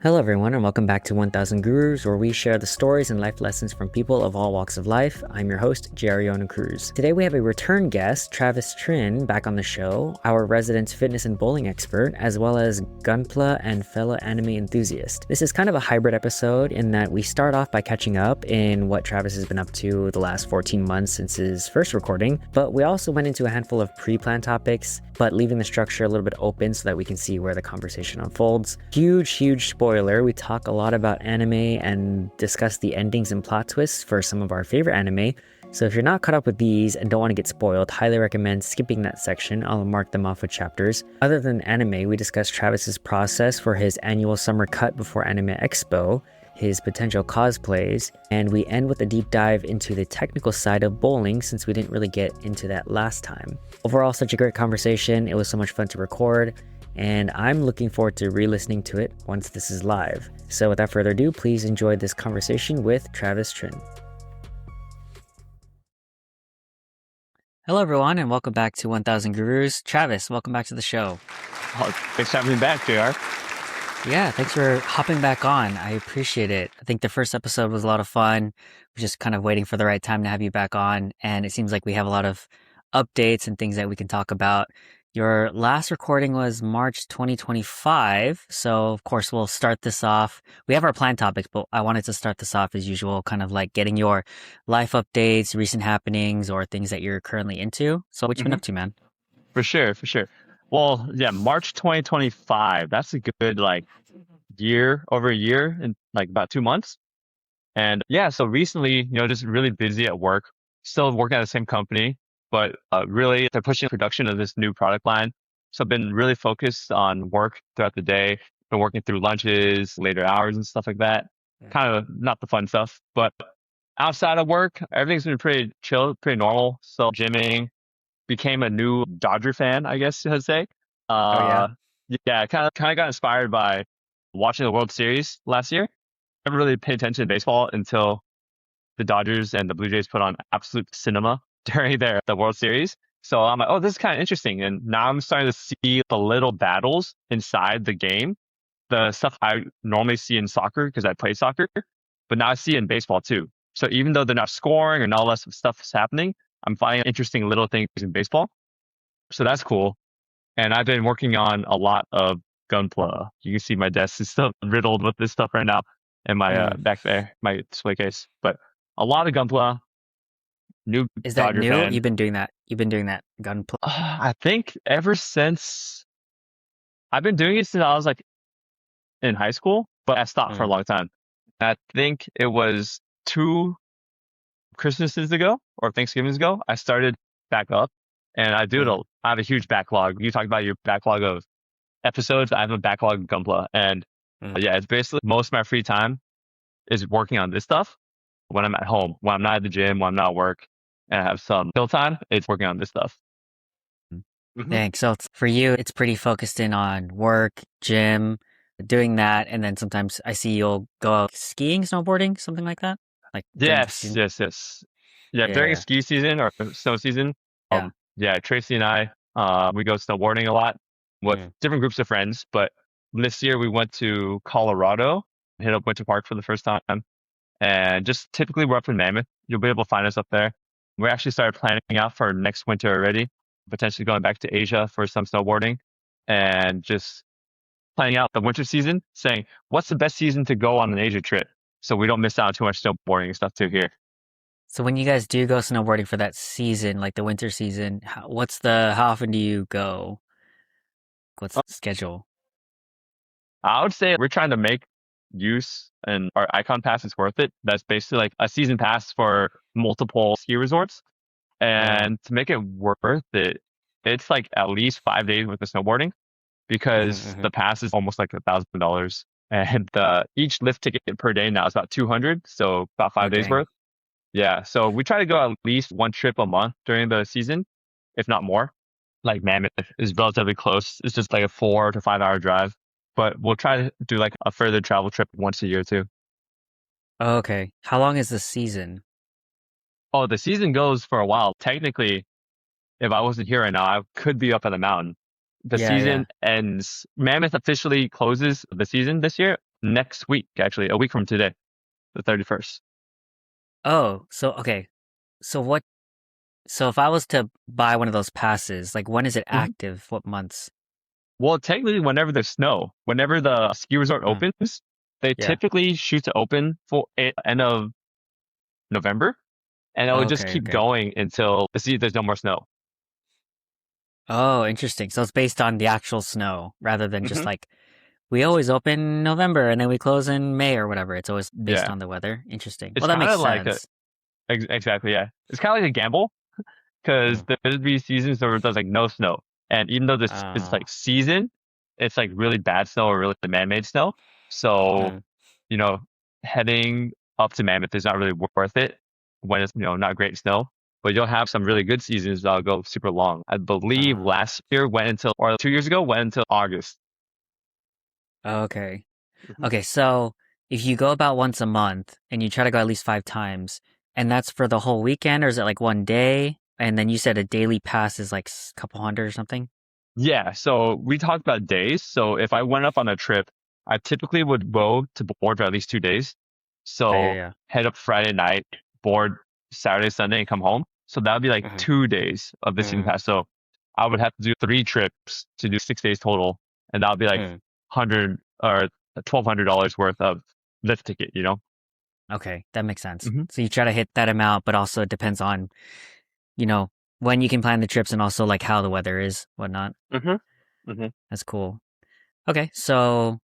Hello, everyone, and welcome back to 1000 Gurus, where we share the stories and life lessons from people of all walks of life. I'm your host, Yonocruz. Today, we have a return guest, Travis Trinh, back on the show, our resident fitness and bowling expert, as well as Gunpla and fellow anime enthusiast. This is kind of a hybrid episode in that we start off by catching up in what Travis has been up to the last 14 months since his first recording, but we also went into a handful of pre-planned topics, but leaving the structure a little bit open so that we can see where the conversation unfolds. Huge spoiler, we talk a lot about anime and discuss the endings and plot twists for some of our favorite anime. So if you're not caught up with these and don't want to get spoiled, highly recommend skipping that section. I'll mark them off with chapters. Other than anime, we discuss Travis's process for his annual summer cut before Anime Expo, his potential cosplays, and we end with a deep dive into the technical side of bowling since we didn't really get into that last time. Overall, such a great conversation. It was so much fun to record, and I'm looking forward to re-listening to it once this is live. So without further ado, please enjoy this conversation with Travis Trinh. Hello, everyone, and welcome back to 1000 Gurus. Travis, welcome back to the show. Oh, thanks for having me back, JR. Yeah, thanks for hopping back on. I appreciate it. I think the first episode was a lot of fun. We're just kind of waiting for the right time to have you back on, and it seems like we have a lot of updates and things that we can talk about. Your last recording was March 2025, so of course we'll start this off. We have our planned topics, but I wanted to start this off as usual, kind of like getting your life updates, recent happenings, or things that you're currently into. So what you been up to, man? For sure. Well, yeah, March 2025. That's a good over a year in like about 2 months. And yeah, so recently, just really busy at work, still working at the same company, but really they're pushing production of this new product line. So I've been really focused on work throughout the day, been working through lunches, later hours and stuff like that. Yeah. Kind of not the fun stuff, but outside of work, everything's been pretty chill, pretty normal. So gymming, became a new Dodger fan, I guess you would say. Oh, yeah. Yeah, kind of got inspired by watching the World Series last year. Never really paid attention to baseball until the Dodgers and the Blue Jays put on absolute cinema during the World Series. So I'm like, oh, this is kind of interesting. And now I'm starting to see the little battles inside the game, the stuff I normally see in soccer because I play soccer, but now I see it in baseball too. So even though they're not scoring and all that stuff is happening, I'm finding interesting little things in baseball. So that's cool. And I've been working on a lot of Gunpla. You can see my desk is still riddled with this stuff right now in my back there, my display case. But a lot of Gunpla. New Is that Dodger new? fan. You've been doing that Gunpla? I think ever since I've been doing it since I was like in high school, but I stopped for a long time. I think it was 2 Christmases ago or Thanksgivings ago, I started back up, and I have a huge backlog. You talked about your backlog of episodes. I have a backlog of Gunpla, and yeah, it's basically most of my free time is working on this stuff when I'm at home, when I'm not at the gym, when I'm not at work, and I have some chill time. It's working on this stuff. Thanks. So for you, it's pretty focused in on work, gym, doing that, and then sometimes I see you'll go out skiing, snowboarding, something like that. Like Yes. Yeah, during Yeah. ski season or snow season, Yeah. yeah, Tracy and I, we go snowboarding a lot with different groups of friends. But this year we went to Colorado, hit up Winter Park for the first time, and just typically we're up in Mammoth. You'll be able to find us up there. We actually started planning out for next winter already, potentially going back to Asia for some snowboarding, and just planning out the winter season, saying what's the best season to go on an Asia trip, so we don't miss out on too much snowboarding and stuff too here. So when you guys do go snowboarding for that season, like the winter season, how often do you go? What's the schedule? I would say we're trying to make use, and our Icon Pass is worth it. That's basically like a season pass for multiple ski resorts. And to make it worth it, it's like at least 5 days worth of snowboarding because the pass is almost like $1,000. And each lift ticket per day now is about 200, so about 5 days worth. Yeah, so we try to go at least one trip a month during the season, if not more. Like Mammoth is relatively close. It's just like a 4 to 5 hour drive. But we'll try to do like a further travel trip once a year too. Okay. How long is the season? Oh, the season goes for a while. Technically, if I wasn't here right now, I could be up at the mountain. The season ends. Mammoth officially closes the season this year next week, actually, a week from today, the 31st. Oh, so okay. So what? So if I was to buy one of those passes, like when is it Mhm. active? What months? Well, technically, whenever there's snow, whenever the ski resort Mm, opens, they yeah. typically shoot to open for end of November, and it will just Okay, keep okay. going until there's no more snow. Oh, interesting. So it's based on the actual snow rather than just Hmm. like we always open November and then we close in May or whatever. It's always based Yeah, on the weather. Interesting. it's Well, that kind makes of like sense. exactly, yeah. It's kind of like a gamble because Mm. there'll be seasons where there's like no snow, and even though this is Oh. like season, it's like really bad snow or really man-made snow. So Mm. you know, heading up to Mammoth is not really worth it when it's not great snow. But you'll have some really good seasons that'll go super long. I believe Uh, last year went until, or 2 years ago went until August. okay. Hmm. Okay, so if you go about once a month and you try to go at least 5 times, and that's for the whole weekend, or is it like one day? And then you said a daily pass is like a couple hundred or something? Yeah, so we talked about days. So if I went up on a trip, I typically would go to board for at least 2 days. Yeah, yeah, So yeah. head up Friday night, board Saturday, Sunday, and come home. So that would be like Mm-hmm. 2 days of the season pass. So I would have to do 3 trips to do 6 days total, and that would be like Mm-hmm. 100 or $1,200 worth of lift ticket. Okay, that makes sense. Hmm. So you try to hit that amount, but also it depends on, you know, when you can plan the trips and also like how the weather is, whatnot. Hmm. Hmm. That's cool. Okay, so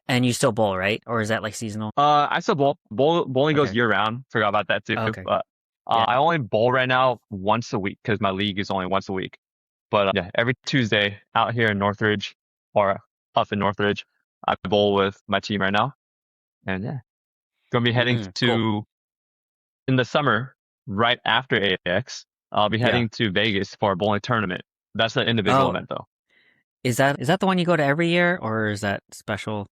and you still bowl, right? Or is that like seasonal? I still bowl. Bowling goes Okay. year round. Forgot about that too. Okay. But Yeah. I only bowl right now once a week because my league is only once a week. But yeah, every Tuesday out here in Northridge or up in Northridge, I bowl with my team right now. And yeah, gonna be heading Cool. to in the summer right after AX. I'll be Yeah. heading to Vegas for a bowling tournament. That's an individual Oh, event though. is that the one you go to every year, or is that special?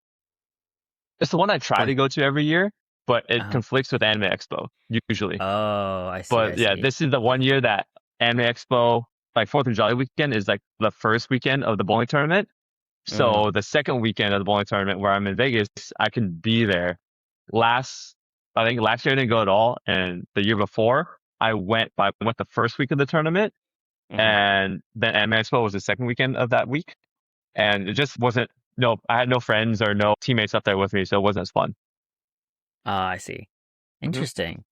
It's the one I try Or to go to every year, but it uh conflicts with Anime Expo usually. Oh, I see. I But yeah, see. this is the one year that Anime Expo, like 4th of July weekend, is like the first weekend of the bowling tournament. Mm, So the second weekend of the bowling tournament where I'm in Vegas, I can be there. Last, I think last year I didn't go at all, and the year before I went. But I went the first week of the tournament, mm. and then Anime Expo was the second weekend of that week, and it just wasn't. No, I had no friends or no teammates up there with me, so it wasn't as fun. Ah, I see. Hmm. Interesting.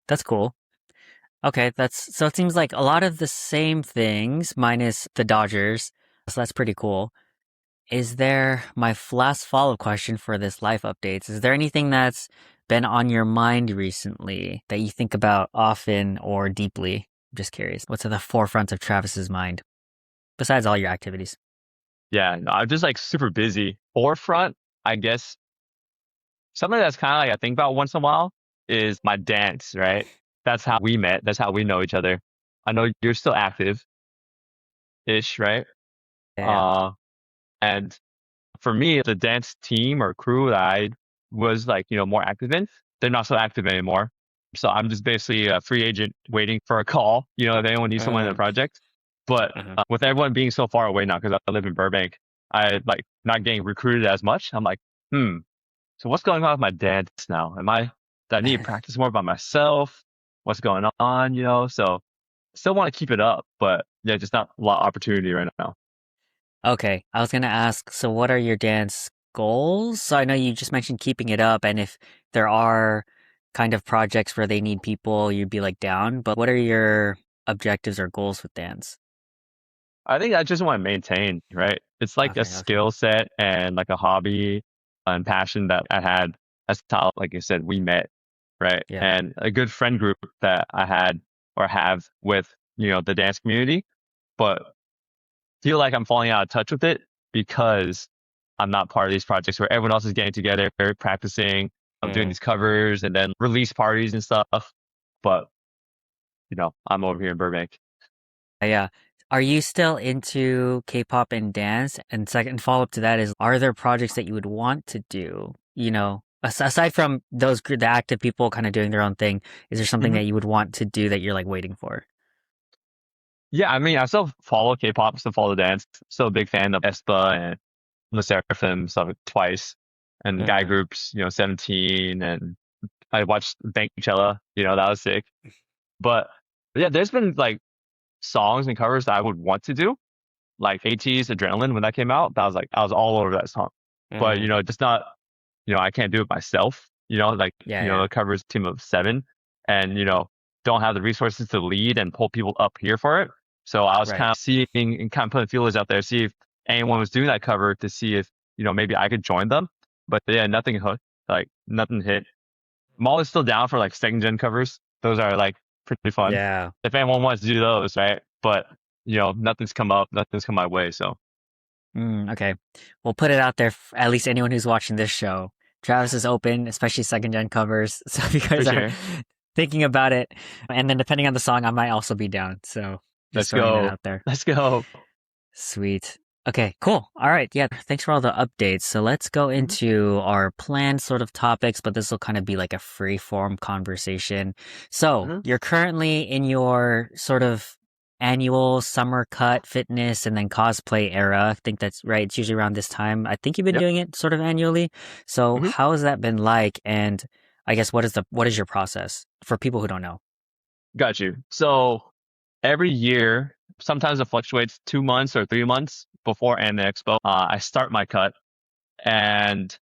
That's cool. Okay, that's so it seems like a lot of the same things minus the Dodgers. So that's pretty cool. Is there my last follow-up question for this life updates? Is there anything that's been on your mind recently that you think about often or deeply? I'm just curious. What's at the forefront of Travis's mind besides all your activities? Yeah, no, I'm just like super busy. Forefront, I guess something that's kind of like I think about once in a while is my dance, right? That's how we met. That's how we know each other. I know you're still active-ish, right? Yeah. Uh, and for me, the dance team or crew that I was like, more active in, they're not so active anymore. So I'm just basically a free agent waiting for a call, if anyone needs someone in the Mm, project. But mhm. with everyone being so far away now, because I live in Burbank, I like not getting recruited as much. I'm like, so what's going on with my dance now? Do I need to practice more by myself? What's going on, So still want to keep it up, but yeah, just not a lot of opportunity right now. Okay, I was gonna ask, so what are your dance goals? So I know you just mentioned keeping it up, and if there are kind of projects where they need people, you'd be like down, but what are your objectives or goals with dance? I think I just want to maintain, right? It's like a Okay, okay. skill set and like a hobby and passion that I had. That's how, like I said, we met, right? Yeah. And a good friend group that I had or have with, the dance community, but feel like I'm falling out of touch with it because I'm not part of these projects where everyone else is getting together, practicing, doing Mm. these covers and then release parties and stuff. But, I'm over here in Burbank. Yeah. Are you still into K-pop and dance? And second follow-up to that is, are there projects that you would want to do? Aside from the active people kind of doing their own thing, is there something Hmm. that you would want to do that you're like waiting for? Yeah, I mean, I still follow K-pop, still follow dance. Still a big fan of aespa and Le Seraphim, so Twice. and guy Mm, groups, 17, and I watched Bankchella, that was sick. But yeah, there's been like songs and covers that I would want to do, like AT's Adrenaline when that came out. That was like I was all over that song. But mm, just not, I can't do it myself. Like yeah, yeah, it covers a team of 7, and don't have the resources to lead and pull people up here for it. So I was right. kind of seeing and kind of putting feelers out there, see if anyone was doing that cover to see if maybe I could join them. But yeah, nothing hooked, like nothing hit. I'm always still down for like second gen covers. Those are like pretty fun. Yeah. If anyone wants to do those, right? But nothing's come up, nothing's come my way. So Okay. We'll put it out there, at least anyone who's watching this show. Travis is open, especially second gen covers. So if you for guys are sure, thinking about it, and then depending on the song, I might also be down. So just let's throwing that go, out there. let's go. Sweet. Okay, cool. All right. Yeah, thanks for all the updates. So let's go Mhm, into our planned sort of topics, but this will kind of be like a free form conversation. So mhm. you're currently in your sort of annual summer cut fitness and then cosplay era. I think that's right. It's usually around this time. I think you've been Yep. doing it sort of annually. So Mhm. how has that been like? And I guess what is your process for people who don't know? Got you. So every year, sometimes it fluctuates 2 months or 3 months before Anime Expo. I start my cut, and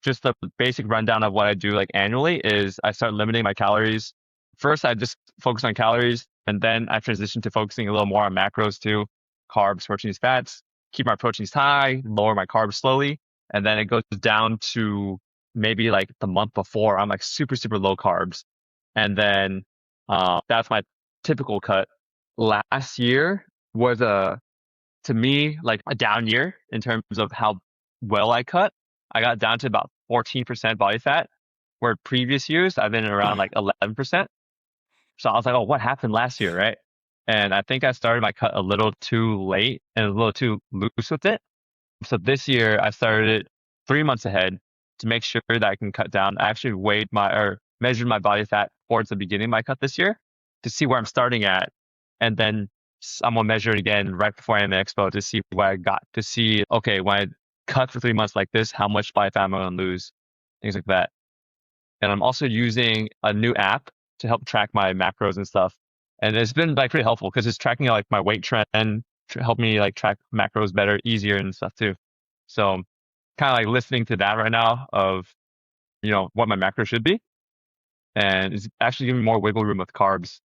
just the basic rundown of what I do like annually is I start limiting my calories. First, I just focus on calories, and then I transition to focusing a little more on macros too, carbs, proteins, fats. Keep my proteins high, lower my carbs slowly, and then it goes down to maybe like the month before I'm like super super low carbs, and then that's my typical cut. Last year was to me like a down year in terms of how well I cut. I got down to about 14% body fat, where previous years I've been around like 11%. So I was like, oh, what happened last year, right? And I think I started my cut a little too late and a little too loose with it. So this year I started it 3 months ahead to make sure that I can cut down. I actually weighed or measured my body fat towards the beginning of my cut this year to see where I'm starting at. And then I'm gonna measure it again right before Anime Expo to see where I got to see, okay, when I cut for 3 months like this, how much body fat am I gonna lose? Things like that. And I'm also using a new app to help track my macros and stuff. And it's been like pretty helpful because it's tracking like my weight trend, help me like track macros better, easier and stuff too. So kind of like listening to that right now of, what my macro should be. And it's actually giving me more wiggle room with carbs.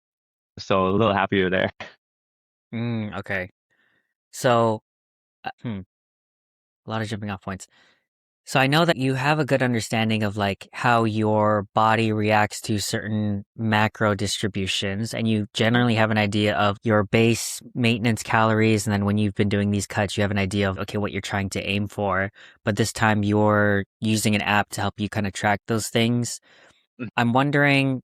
So a little happier there. Okay. So, a lot of jumping off points. So I know that you have a good understanding of like how your body reacts to certain macro distributions, and you Mhm, generally have an idea of your base maintenance calories. And then when you've been doing these cuts, you have an idea of, okay, what you're trying to aim for. But this time you're using an app to help you kind of track those things. mhm, I'm wondering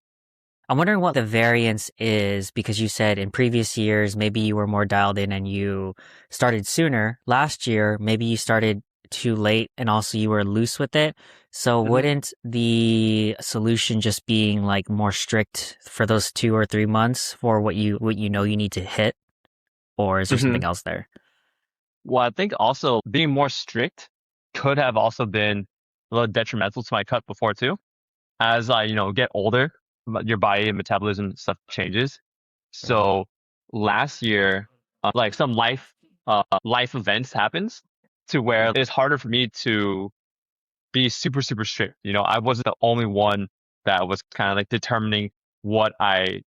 I'm wondering what the variance is because you said in previous years, maybe you were more dialed in and you started sooner. Last year, maybe you started too late and also you were loose with it. So mhm, wouldn't the solution just being like more strict for those 2 or 3 months for what you know you need to hit? Or is there something mhm. else there? Well, I think also being more strict could have also been a little detrimental to my cut before too. As I, get older, your body and metabolism and stuff changes. Right. So last year, like some life events happens to where it's harder for me to be super, super strict. I wasn't the only one that was kind of like determining what I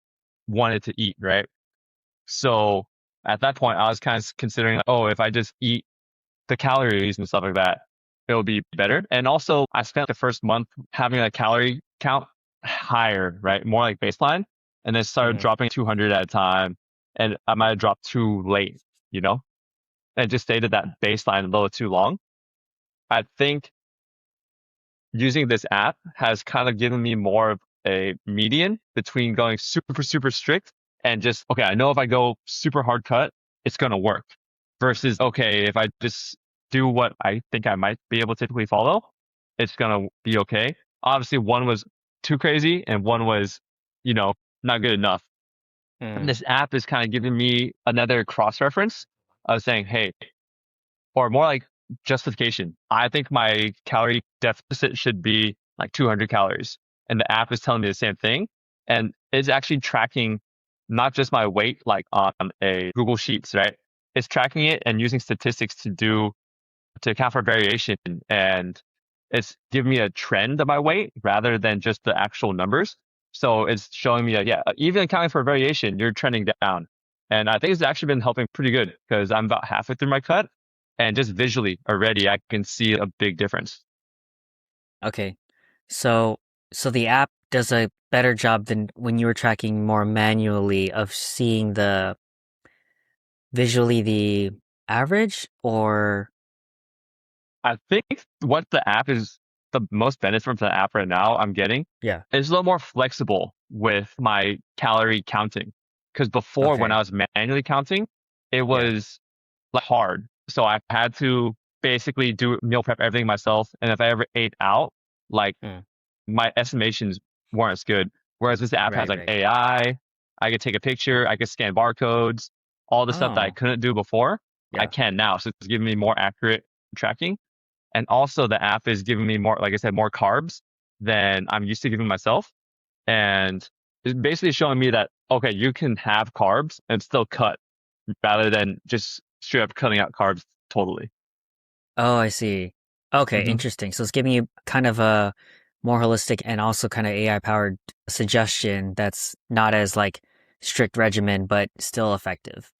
wanted to eat, right? So at that point, I was kind of considering, like, oh, if I just eat the calories and stuff like that, it'll be better. And also, I spent the first month having a calorie count higher, right? More like baseline, and then started Mm-hmm. dropping 200 at a time. And I might have dropped too late, you know, and just stayed at that baseline a little too long. I think using this app has kind of given me more of a median between going super, super strict and just, okay, I know if I go super hard cut, it's going to work versus, okay, if I just do what I think I might be able to typically follow, it's going to be okay. Obviously, one was too crazy and one was, you know, not good enough. And Mm. this app is kind of giving me another cross reference of saying, hey, or more like justification. I think my calorie deficit should be like 200 calories. And the app is telling me the same thing. And it's actually tracking not just my weight like on a Google Sheets, right? It's tracking it and using statistics to account for variation. And it's giving me a trend of my weight rather than just the actual numbers. So it's showing me that, yeah, even accounting for variation, you're trending down. And I think it's actually been helping pretty good because I'm about halfway through my cut. And just visually already, I can see a big difference. Okay. So so the app does a better job than when you were tracking more manually of seeing the visually the average or I think what the app is the most benefit from the app right now I'm getting yeah. is a little more flexible with my calorie counting. Because before when I Okay. was manually counting, it Yeah. was like hard. So I had to basically do meal prep everything myself. And if I ever ate out, like Mm. my estimations weren't as good. Whereas this app has Right, like right. I could take a picture, I could scan barcodes, all the stuff that I Oh, couldn't do before, I yeah. can now. So it's giving me more accurate tracking. And also the app is giving me more, like I said, more carbs than I'm used to giving myself. And it's basically showing me that, okay, you can have carbs and still cut rather than just straight up cutting out carbs totally. Oh, I see. Okay, Hmm. interesting. So it's giving you kind of a more holistic and also kind of AI powered suggestion that's not as like strict regimen, but still effective.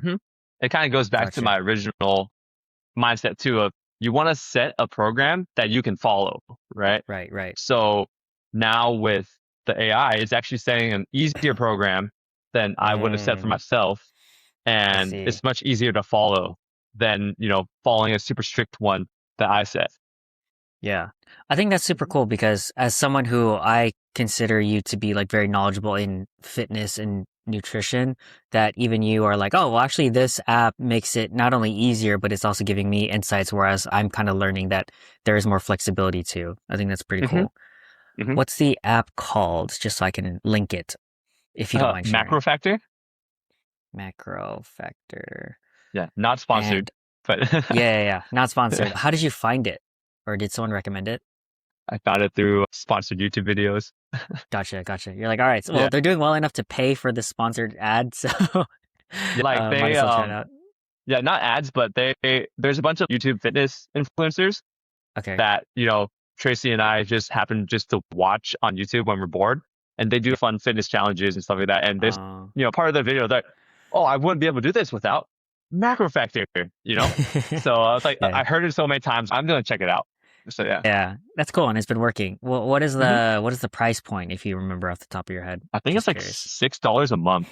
Hmm. It kind of goes back to Gotcha. my original mindset too of you want to set a program that you can follow, right? Right, right. So now with the AI, it's actually setting an easier program than I would have set for Mm, myself. I And see. it's much easier to follow than, following a super strict one that I set. Yeah. I think that's super Mhm. cool because as someone who I consider you to be like very knowledgeable in fitness and nutrition, that even you are like, oh, well, actually, this app makes it not only easier, but it's also giving me insights, whereas I'm kind of learning that there is more flexibility too. I think that's pretty Hmm. cool. Hmm. What's the app called? Just so I can link it if you don't mind sharing. MacroFactor? MacroFactor. Yeah, not sponsored, And but yeah. Not sponsored. How did you find it? Or did someone recommend it? I found it through sponsored YouTube videos. Gotcha. You're like, all right, so, well, Yeah. they're doing well enough to pay for the sponsored ad, so Yeah, like might they, as well try it out. yeah, not ads, but there's a bunch of YouTube fitness influencers Okay. that, Tracy and I just happen just to watch on YouTube when we're bored. And they do Yeah. fun fitness challenges and stuff like that. And there's, Uh, part of the video that, oh, I wouldn't be able to do this without MacroFactor, So I was like, yeah, I heard it so many times. I'm going to check it out. So yeah. yeah, that's cool, and it's been working. Well, Hmm. what is the price point if you remember off the top of your head? I think it's Just like curious. $6 a month.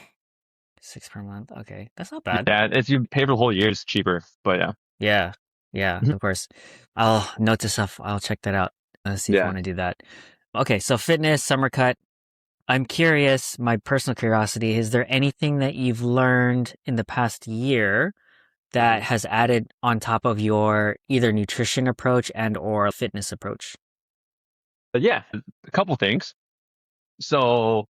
6 per month. Okay, that's not bad. Yeah. If you pay for the whole year, it's cheaper. But yeah. Yeah, yeah, Mhm. of course. I'll note this stuff. I'll check that out. See if I Yeah. want to do that. Okay, so fitness, summer cut. I'm curious, my personal curiosity, is there anything that you've learned in the past year that Mhm. has added on top of your either nutrition approach and or fitness approach? But yeah, a couple things. So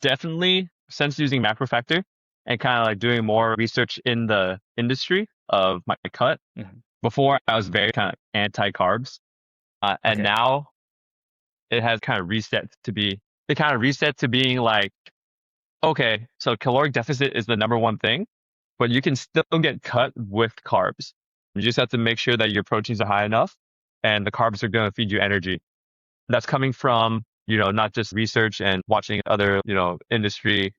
definitely since using MacroFactor and kind of like doing more research in the industry of my cut. Mhm. Before I was very kind of anti carbs, and Okay. now it has kind of reset to be. It kind of reset to being like, okay, so caloric deficit is the number one thing, but you can still get cut with carbs. You just have to make sure that your proteins are high enough, and the carbs are going to feed you energy. That's coming from not just research and watching other industry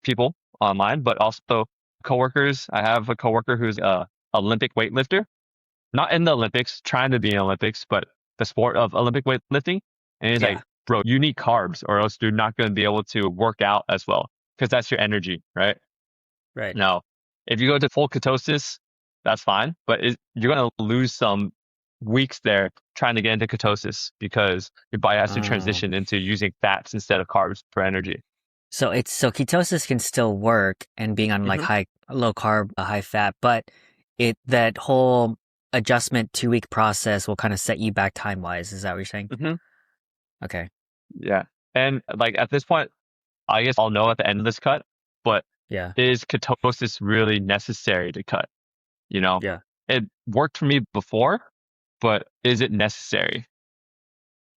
people online, but also coworkers. I have a coworker who's a Olympic weightlifter, not in the Olympics, trying to be in Olympics, but the sport of Olympic weightlifting. And he's like, Yeah. bro, you need carbs or else you're not going to be able to work out as well because that's your energy, right? Right. Now, if you go to full ketosis, that's fine, but you're going to lose some weeks there trying to get into ketosis because your body has to Oh. transition into using fats instead of carbs for energy. So it's so ketosis can still work and being on like Hmm. high low carb, high fat, but it that whole adjustment 2 week process will kind of set you back time wise. Is that what you're saying? Hmm. Okay. Yeah. And like at this point, I guess I'll know at the end of this cut, but Yeah. is ketosis really necessary to cut? You know, Yeah. it worked for me before, but is it necessary?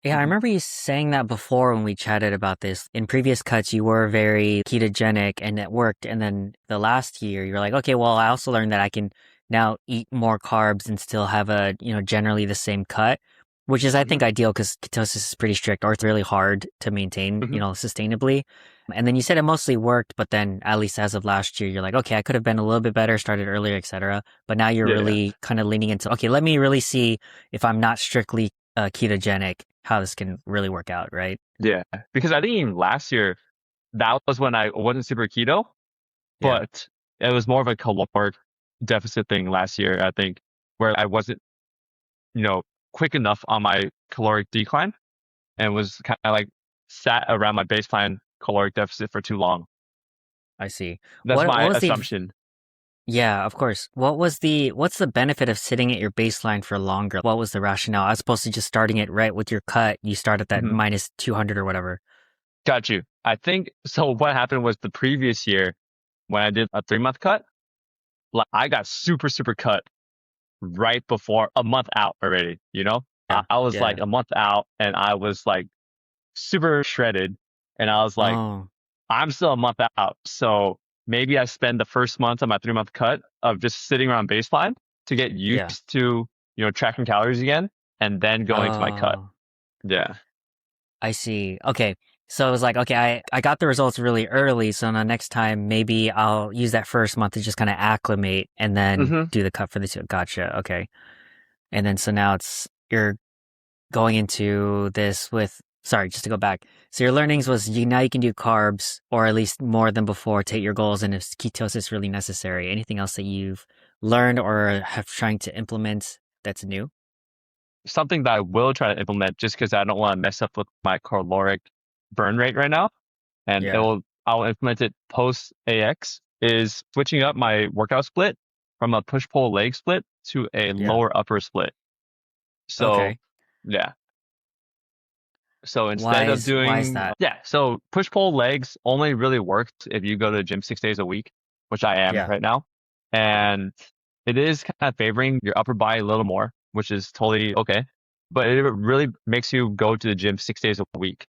Yeah, I Mhm. remember you saying that before when we chatted about this. In previous cuts, you were very ketogenic and it worked. And then the last year, you're like, okay, well, I also learned that I can now eat more carbs and still have a, generally the same cut, which is, I Mhm. think, ideal because ketosis is pretty strict or it's really hard to maintain, Mhm. sustainably. And then you said it mostly worked, but then at least as of last year, you're like, okay, I could have been a little bit better, started earlier, etc. But now you're Yeah. really kind of leaning into, okay, let me really see if I'm not strictly ketogenic, how this can really work out, right? Yeah. Because I think even last year, that was when I wasn't super keto, Yeah. but it was more of a caloric deficit thing last year, I think, where I wasn't, you know, quick enough on my caloric decline and was kind of like sat around my baseline caloric deficit for too long. I see. That's What my was the assumption. yeah, of course. What's the benefit of sitting at your baseline for longer? What was the rationale? As opposed to just starting it right with your cut, you start at that Mhm. minus 200 or whatever. Got you. I think so. What happened was the previous year when I did a 3 month cut, like I got super, super cut right before a month out already. Yeah. I was Yeah. like a month out and I was like super shredded. And I was like, Oh, I'm still a month out. So maybe I spend the first month of my 3 month cut of just sitting around baseline to get yeah. used to, tracking calories again and then going to my cut. Oh, Yeah. I see. Okay. So it was like, okay, I got the results really early. So the next time, maybe I'll use that first month to just kind of acclimate and then Hmm. do the cut for the two. Gotcha. Okay. And then so now you're going into this with, sorry, just to go back. So your learnings was now you can do carbs or at least more than before, take your goals, and if ketosis really necessary. Anything else that you've learned or have trying to implement that's new? Something that I will try to implement just because I don't want to mess up with my caloric burn rate right now. And Yeah. I'll implement it post AX is switching up my workout split from a push pull leg split to a Yeah. lower upper split. So Okay. yeah. So instead of Why is doing, that? yeah, so push pull legs only really works if you go to the gym 6 days a week, which I am Yeah. right now. And it is kind of favoring your upper body a little more, which is totally okay. But it really makes you go to the gym 6 days a week.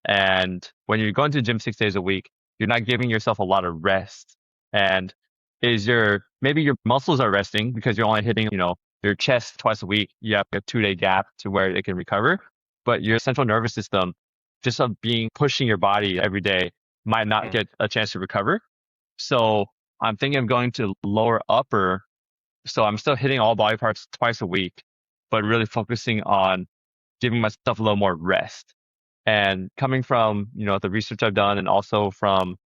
And when you're going to the gym 6 days a week, you're not giving yourself a lot of rest. And maybe your muscles are resting because you're only hitting, your chest twice a week. You have a 2 day gap to where it can recover. But your central nervous system, just of being pushing your body every day, might not Mm. get a chance to recover. So I'm thinking of going to lower upper. So I'm still hitting all body parts twice a week, but really focusing on giving myself a little more rest. And coming from, the research I've done and also from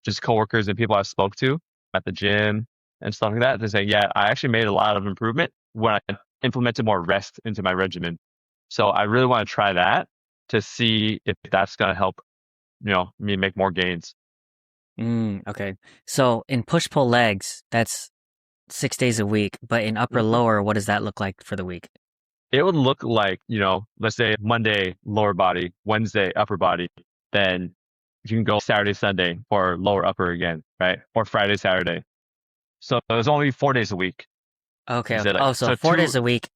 just coworkers and people I've spoke to at the gym and stuff like that, they say, yeah, I actually made a lot of improvement when I implemented more rest into my regimen. So I really want to try that to see if that's going to help, me make more gains. Okay. So in push pull legs, that's 6 days a week, but in upper Hmm. lower, what does that look like for the week? It would look like, let's say Monday, lower body, Wednesday, upper body. Then you can go Saturday, Sunday for lower upper again, right? Or Friday, Saturday. So it was only 4 days a week Okay, okay. instead of Oh, so so four two. days a week.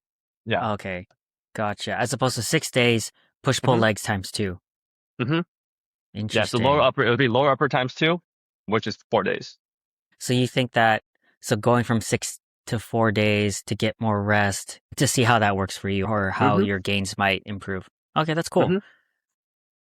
Yeah. Okay. Gotcha. As opposed to 6 days, push pull Hmm. legs times two. Hmm. Yeah. So lower Interesting. upper, it would be lower upper times two, which is 4 days. So you think that, so going from 6 to 4 days to get more rest to see how that works for you or how Hmm. your gains might improve. Okay, that's cool. Hmm.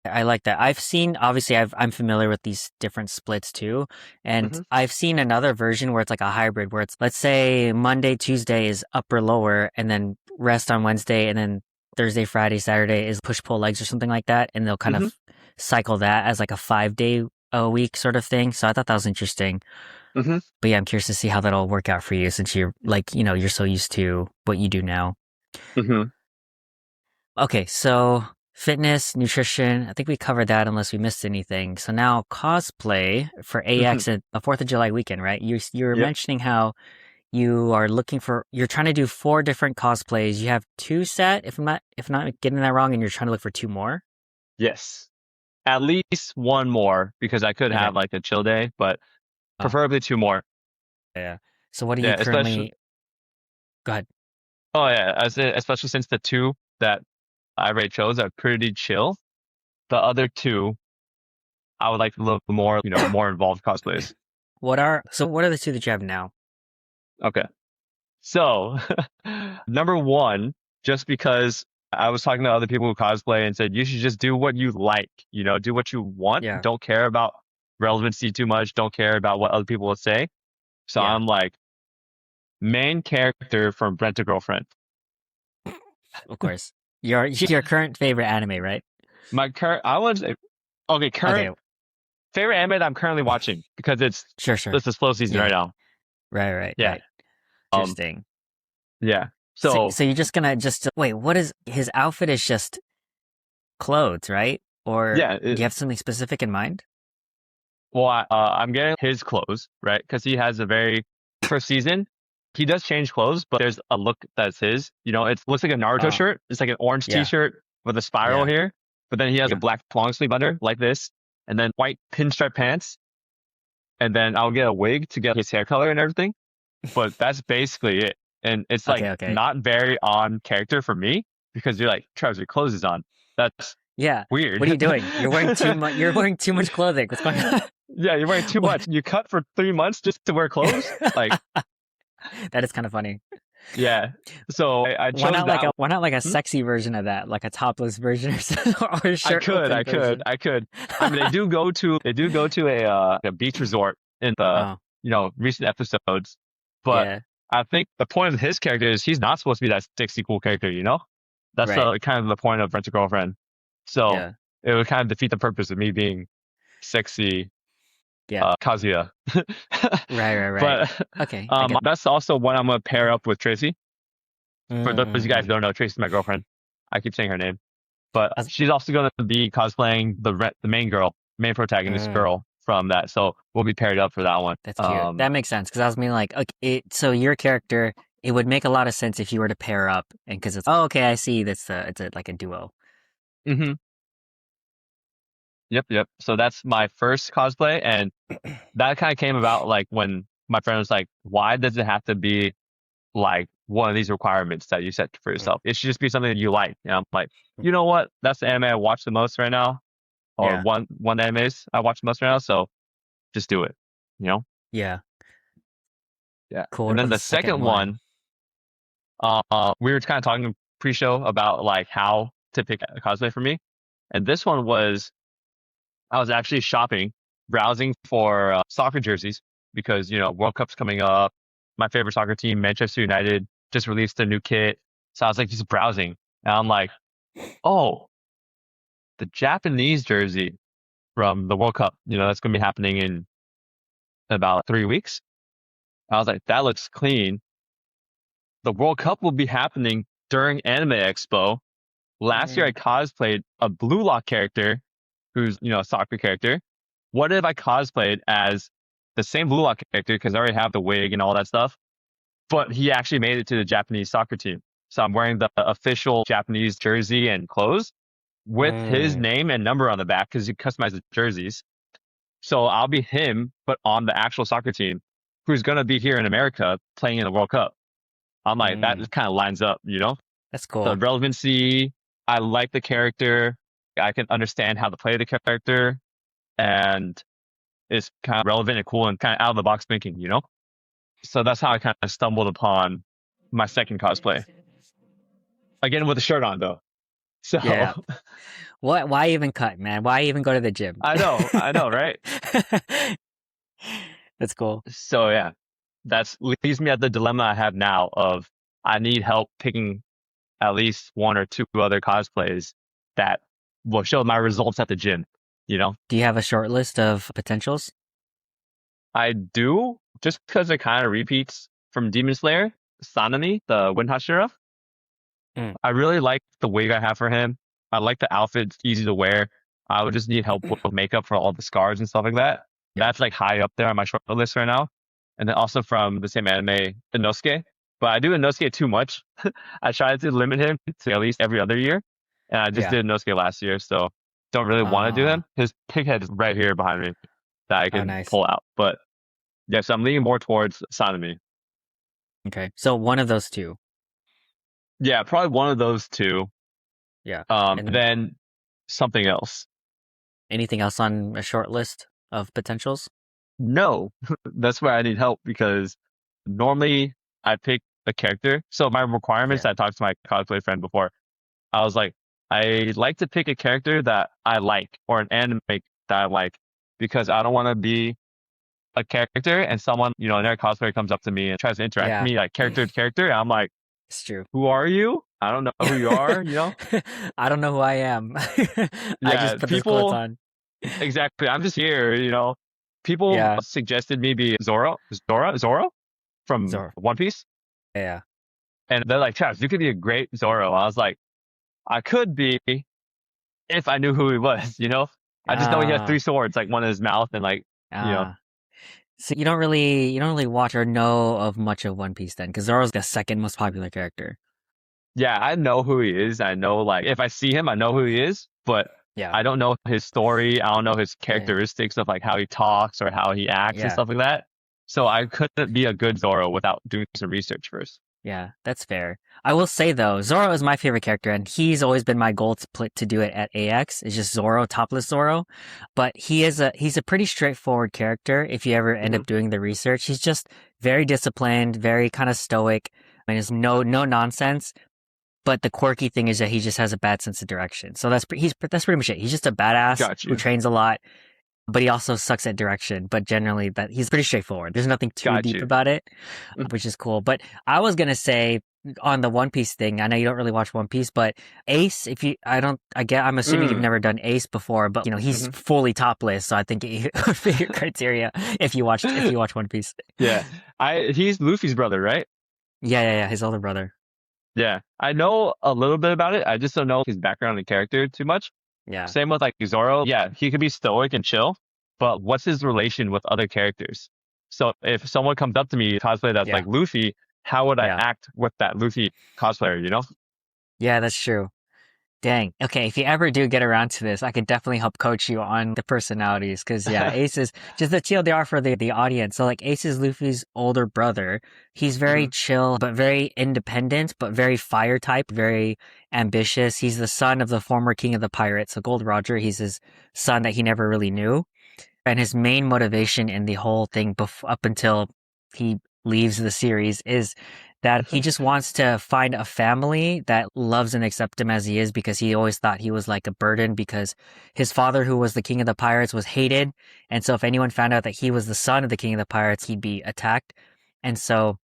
I like that. I've seen, obviously, I'm familiar with these different splits too. And Hmm. I've seen another version where it's like a hybrid where it's, let's say Monday, Tuesday is upper lower and then rest on Wednesday and then Thursday, Friday, Saturday is push pull legs or something like that. And they'll kind Hmm. of cycle that as like a 5 day a week sort of thing. So I thought that was interesting. Hmm. But yeah, I'm curious to see how that'll work out for you since you're like, you're so used to what you do now. Hmm. Okay, so fitness, nutrition, I think we covered that unless we missed anything. So now cosplay for Hmm. AX at a 4th of July weekend, right? You were Yep. mentioning how you're trying to do 4 different cosplays. You have two set, if I'm not getting that wrong, and you're trying to look for two more. Yes. At least one more because I could Okay. have like a chill day, but Oh, preferably two more. yeah. So what are you Yeah. Especially currently? Go ahead. Oh yeah, especially since the two that I already chose are pretty chill. The other two, I would like to look more, more involved cosplays. What are the two that you have now? Okay. So, number one, just because I was talking to other people who cosplay and said, you should just do what you like, do what you want. Yeah. Don't care about relevancy too much. Don't care about what other people will say. So Yeah. I'm like, main character from Rent a Girlfriend. Of course. Your current favorite anime, right? My current, I would say, okay, Okay. current favorite anime that I'm currently watching because Sure. it's the slow season Yeah. right now. Yeah. Right. Um, Interesting. yeah. So you're just gonna just wait, what is his outfit is just clothes, right? Or yeah, do you have something specific in mind? well, I'm getting his clothes, right? Because he has a very first season. He does change clothes, but there's a look that's his. It looks like a Naruto Oh, shirt. It's like an orange yeah. T-shirt with a spiral Yeah. here, but then he has a Yeah. black long sleeve under like this, and then white pinstripe pants, and then I'll get a wig to get his hair color and everything. But that's basically it, and it's like Okay. not very on character for me because you're like, Travis, your clothes is on. That's Yeah. What are weird. you doing? You're wearing too much you're wearing too much clothing. What's going on? Yeah, you're wearing too What? much. You cut for 3 months just to wear clothes? Like, That is kind of funny. yeah. So I Why chose not like that. why not like a Hmm? sexy version of that, like a topless version or something, or a shirt open version? I could. I mean, they do go to a beach resort in the, Oh, recent episodes, but yeah. I think the point of his character is he's not supposed to be that sexy cool character, That's Right. the kind of the point of Rent a Girlfriend. So Yeah. it would kind of defeat the purpose of me being sexy, Yeah. Kazuya. Right. But Okay, I get. that's also what I'm gonna pair up with Tracy. For those of you guys who Mm. don't know, Tracy's my girlfriend. I keep saying her name, but That's- she's also going to be cosplaying the main protagonist mm, girl from that. So we'll be paired up for that one. that's cute. That makes sense because I was meaning like, okay, so your character, it would make a lot of sense if you were to pair up, and because it's okay, I see. Like a duo. hmm Yep. So that's my first cosplay, and that kind of came about like when my friend was like, "Why does it have to be like one of these requirements that you set for Mm, yourself? It should just be something that you like." And I'm like, you know what? That's the anime I watch the most right now, or Yeah. one animes I watch the most right now. So just do it. You know. Yeah. Yeah. Cool. And What then about the the second second one? one, we were kind of talking pre-show about like how to pick a cosplay for me. And this one was, I was actually shopping, browsing for soccer jerseys because, World Cup's coming up. My favorite soccer team, Manchester United, just released a new kit. So I was like just browsing and I'm like, oh, the Japanese jersey from the World Cup, that's going to be happening in about 3 weeks. I was like, that looks clean. The World Cup will be happening during Anime Expo. Last year I Mm, cosplayed a Blue Lock character who's, a soccer character. What if I cosplayed as the same Blue Lock character because I already have the wig and all that stuff, but he actually made it to the Japanese soccer team. So I'm wearing the official Japanese jersey and clothes with his mm, name and number on the back because you customize the jerseys. So I'll be him, but on the actual soccer team who's going to be here in America playing in the World Cup. I'm like, that mm. kind of lines up, That's the cool. relevancy. I like the character. I can understand how to play the character, and it's kind of relevant and cool and kind of out of the box thinking. So that's how I kind of stumbled upon my second cosplay. Again with a shirt on though. So Yeah. What? Why even cut, man? Why even go to the gym? I know, right? That's cool. So yeah, that's leaves me at the dilemma I have now of I need help picking at least one or two other cosplays that will show my results at the gym. Do you have a short list of potentials? I do, just because it kind of repeats from Demon Slayer, Sanemi, the Wind Hashira. Mm. I really like the wig I have for him. I like the outfit, it's easy to wear. I would just need help with makeup for all the scars and stuff like that. That's like high up there on my short list right now. And then also from the same anime, Inosuke. But I do Inosuke too much. I tried to limit him to at least every other year. And I just Yeah. did Inosuke last year, so don't really want to do Uh, him. His pig head is right here behind me that I oh, can nice. pull out. But yeah, so I'm leaning more towards Sanemi. Okay. So one of those two. Yeah, probably one of those two. Yeah. And then Then something else. anything else on a short list of potentials? No, that's where I need help because normally I pick a character. So my requirements, Yeah. I talked to my cosplay friend before. I was like, I like to pick a character that I like or an anime that I like because I don't want to be a character and someone, another cosplayer comes up to me and tries to interact with Yeah. me like character to character. And I'm like, It's true. who are you? I don't know who you are, I don't know who I am. I Yeah, just put those clothes people, on. exactly. I'm just here. People Yeah. suggested me be Zoro from Zoro. One Piece. Yeah. And they're like, Travis, you could be a great Zoro. I was like, I could be if I knew who he was. I just know he has Ah. three swords, like one in his mouth and like, you know, Ah. So you don't really watch or know of much of One Piece then, because Zoro's the second most popular character. yeah, I know who he is. I know like if I see him, I know who he is, but Yeah. I don't know his story. I don't know his Yeah. characteristics of like how he talks or how he acts and Yeah. stuff like that. So I couldn't be a good Zoro without doing some research first. Yeah, that's fair. I will say though, Zoro is my favorite character, and he's always been my goal to do it at AX. It's just Zoro, topless Zoro. But he's a pretty straightforward character if you ever end Hmm. up doing the research. He's just very disciplined, very kind of stoic. I mean, it's no nonsense. But the quirky thing is that he just has a bad sense of direction. So that's pretty much it. He's just a badass Got who you. trains a lot, but he also sucks at direction. But generally, that he's pretty straightforward. There's nothing too Got deep you. about it, Mhm. which is cool. But I was gonna say on the One Piece thing, I know you don't really watch One Piece, but Ace, if you, I don't, I'm assuming you've Mm. never done Ace before, but he's Hmm. fully topless, so I think it would fit your criteria if you watch One Piece. Yeah. He's Luffy's brother, right? Yeah, his older brother. Yeah. I know a little bit about it. I just don't know his background and character too much. Yeah, Same with like Zoro. Yeah, he could be stoic and chill, but what's his relation with other characters? So if someone comes up to me cosplay that's yeah, like Luffy, how would I yeah, act with that Luffy cosplayer? yeah. That's true. Dang. Okay, if you ever do get around to this, I could definitely help coach you on the personalities. Because yeah, Ace is just the TLDR for the audience. So like, Ace is Luffy's older brother. He's very Hmm. chill, but very independent, but very fire type, very ambitious. He's the son of the former king of the pirates, so Gold Roger. He's his son that he never really knew, and his main motivation in the whole thing, up until he leaves the series, is that he just wants to find a family that loves and accepts him as he is, because he always thought he was like a burden, because his father, who was the king of the pirates, was hated. And so if anyone found out that he was the son of the king of the pirates, he'd be attacked. And so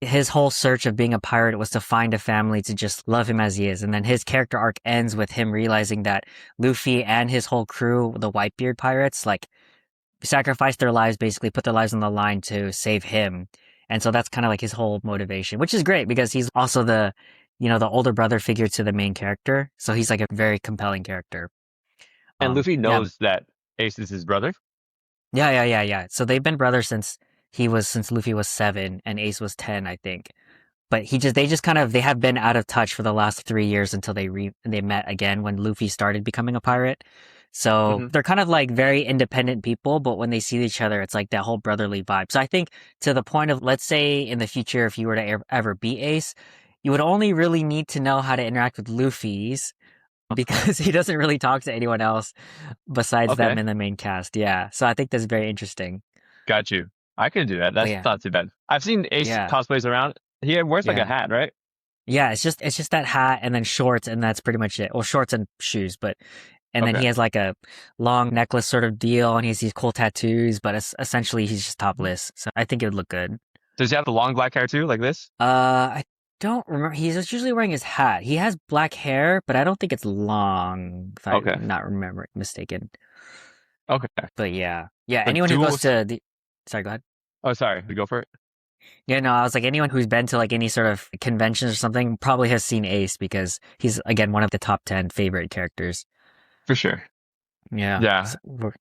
his whole search of being a pirate was to find a family to just love him as he is. And then his character arc ends with him realizing that Luffy and his whole crew, the Whitebeard pirates, like sacrificed their lives, basically put their lives on the line to save him. And so that's kind of like his whole motivation, which is great because he's also the older brother figure to the main character. So he's like a very compelling character. And Luffy Yeah, knows that Ace is his brother. yeah. So they've been brothers since Luffy was 7 and Ace was 10, I think. But they have been out of touch for the last 3 years until they met again when Luffy started becoming a pirate. So Hmm. they're kind of like very independent people, but when they see each other, it's like that whole brotherly vibe. So I think to the point of, let's say in the future, if you were to ever be Ace, you would only really need to know how to interact with Luffy's, because he doesn't really talk to anyone else besides them Okay, in the main cast. Yeah. So I think that's very interesting. got you. I can do that. But That's yeah, not too bad. I've seen Ace yeah, cosplays around. He wears like a yeah. hat, right? Yeah, it's just that hat and then shorts, and that's pretty much it. Well, shorts and shoes, but and then Okay. he has like a long necklace sort of deal, and he has these cool tattoos, but essentially he's just topless. So I think it would look good. Does he have the long black hair too, like this? I don't remember. He's usually wearing his hat. He has black hair, but I don't think it's long, if Okay. I'm not remembering mistaken. Okay. But yeah. But Anyone who goes dual. to the, sorry, go ahead. Oh, sorry. You go for it. Yeah, no, I was like, anyone who's been to like any sort of conventions or something probably has seen Ace, because he's again one of the top 10 favorite characters. For sure. Yeah. Yeah. So, what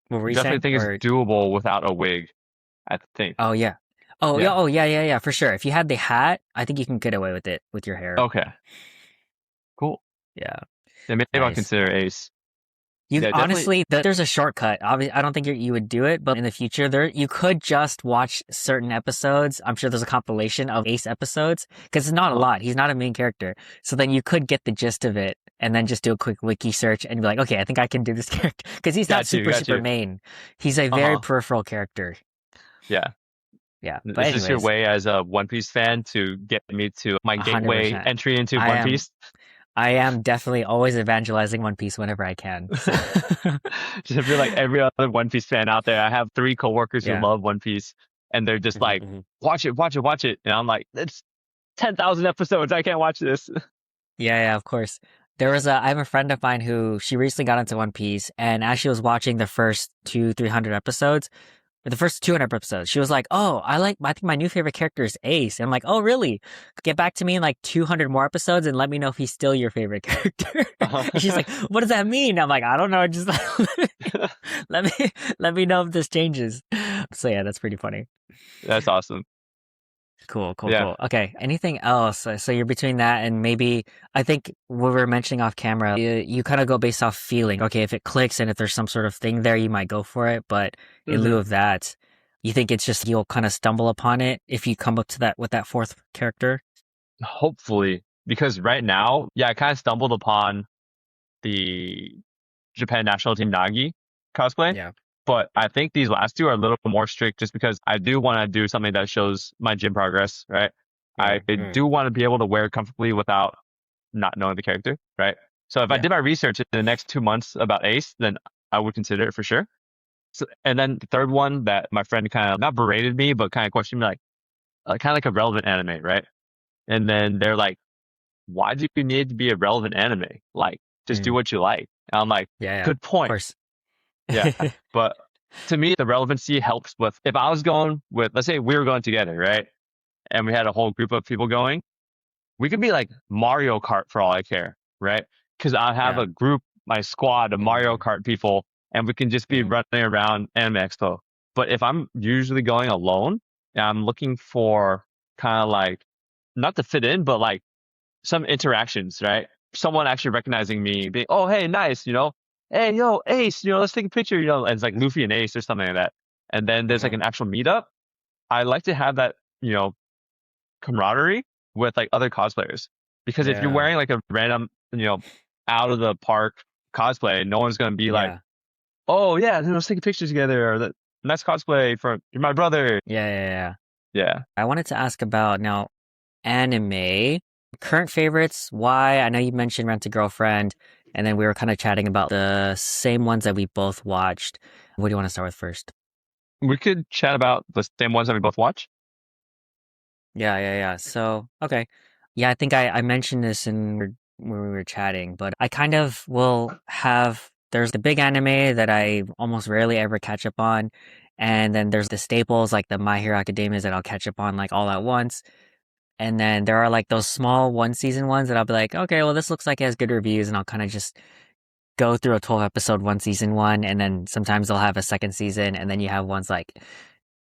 were you Definitely saying? think it's Or doable without a wig, I think. oh yeah, oh yeah, Yeah. yeah, for sure. If you had the hat, I think you can get away with it with your hair. Okay. Cool. Yeah, Then maybe I'll nice. consider Ace. You Yeah, definitely. honestly, there's a shortcut. Obviously, I don't think you would do it, but in the future, there you could just watch certain episodes. I'm sure there's a compilation of Ace episodes because it's not a Uh-huh. lot. He's not a main character, so then you could get the gist of it and then just do a quick wiki search and be like, okay, I think I can do this character because he's not Got you, got super you. main. He's a very Uh-huh. peripheral character. Yeah. Yeah, but Is this your anyways, way as a One Piece fan to get me to my gateway 100%. entry into I One am Piece? I am definitely always evangelizing One Piece whenever I can. So Just feel like every other One Piece fan out there. I have three coworkers who yeah. love One Piece, and they're just Mhm, like, mhm. watch it, watch it, watch it. And I'm like, it's 10,000 episodes. I can't watch this. Yeah, of course. I have a friend of mine who she recently got into One Piece, and as she was watching the first 300 episodes, or the first 200 episodes, she was like, "Oh, I think my new favorite character is Ace." And I'm like, "Oh, really? Get back to me in like 200 more episodes and let me know if he's still your favorite character." And she's like, "What does that mean?" I'm like, "I don't know. Just let me let me know if this changes." So yeah, that's pretty funny. That's awesome. Yeah. Cool. Okay. Anything else? So you're between that and maybe I think what we were mentioning off camera, you kind of go based off feeling. Okay, if it clicks and if there's some sort of thing there, you might go for it. But in lieu hmm of that, you think it's just you'll kind of stumble upon it if you come up to that with that fourth character. Hopefully, because right now, yeah, I kind of stumbled upon the Japan national team Nagi cosplay. Yeah. But I think these last two are a little more strict just because I do want to do something that shows my gym progress, right? I Mm. do want to be able to wear comfortably without not knowing the character, right? So if I Yeah. did my research in the next 2 months about Ace, then I would consider it for sure. So, and then the third one that my friend kind of not berated me, but kind of questioned me like, kind of like a relevant anime, right? And then they're like, why do you need to be a relevant anime? Like, just do Mm. what you like. And I'm like, Yeah. good Of point. course. Yeah. But to me, the relevancy helps with if I was going with, let's say we were going together, right? And we had a whole group of people going, we could be like Mario Kart for all I care, right? Because I have Yeah. a group, my squad of Mario Mm. Kart people, and we can just be Mm. running around Anime Expo. But if I'm usually going alone, and I'm looking for kind of like, not to fit in, but like some interactions, right? Someone actually recognizing me, being, oh, hey, nice, hey, yo, Ace, let's take a picture, and it's like Luffy and Ace or something like that. And then there's like Mhm. an actual meetup. I like to have that, camaraderie with like other cosplayers. Because if you're Yeah. wearing like a random, out of the park cosplay, no one's going to be like, Yeah. oh, yeah, let's take a picture together or the nice cosplay for you're my brother. Yeah. Yeah. I wanted to ask about now anime. Current favorites, why? I know you mentioned Rent a Girlfriend, and then we were kind of chatting about the same ones that we both watched. What do you want to start with first? We could chat about the same ones that we both watch. Yeah. So, okay. Yeah, I think I mentioned this when we were chatting, but I kind of will have, there's the big anime that I almost rarely ever catch up on. And then there's the staples like the My Hero Academias that I'll catch up on like all at once. And then there are like those small one season ones that I'll be like, okay, well, this looks like it has good reviews, and I'll kind of just go through a 12 episode one season one. And then sometimes they'll have a second season. And then you have ones like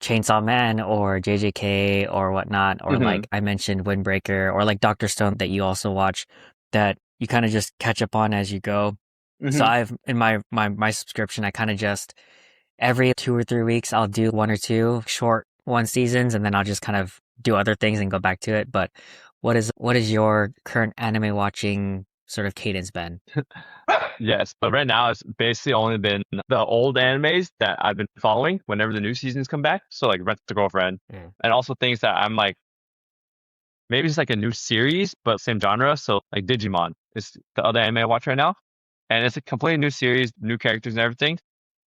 Chainsaw Man or JJK or whatnot, or hmm like I mentioned Windbreaker or like Doctor Stone that you also watch that you kind of just catch up on as you go. So hmm I've in my subscription, I kind of just every 2 or 3 weeks I'll do one or two short one seasons and then I'll just kind of do other things and go back to it. But what is your current anime watching sort of cadence been? Yes, but right now it's basically only been the old animes that I've been following whenever the new seasons come back. So like Rent a Girlfriend, Mm. and also things that I'm like maybe it's like a new series but same genre. So like Digimon is the other anime I watch right now, and it's a completely new series, new characters and everything.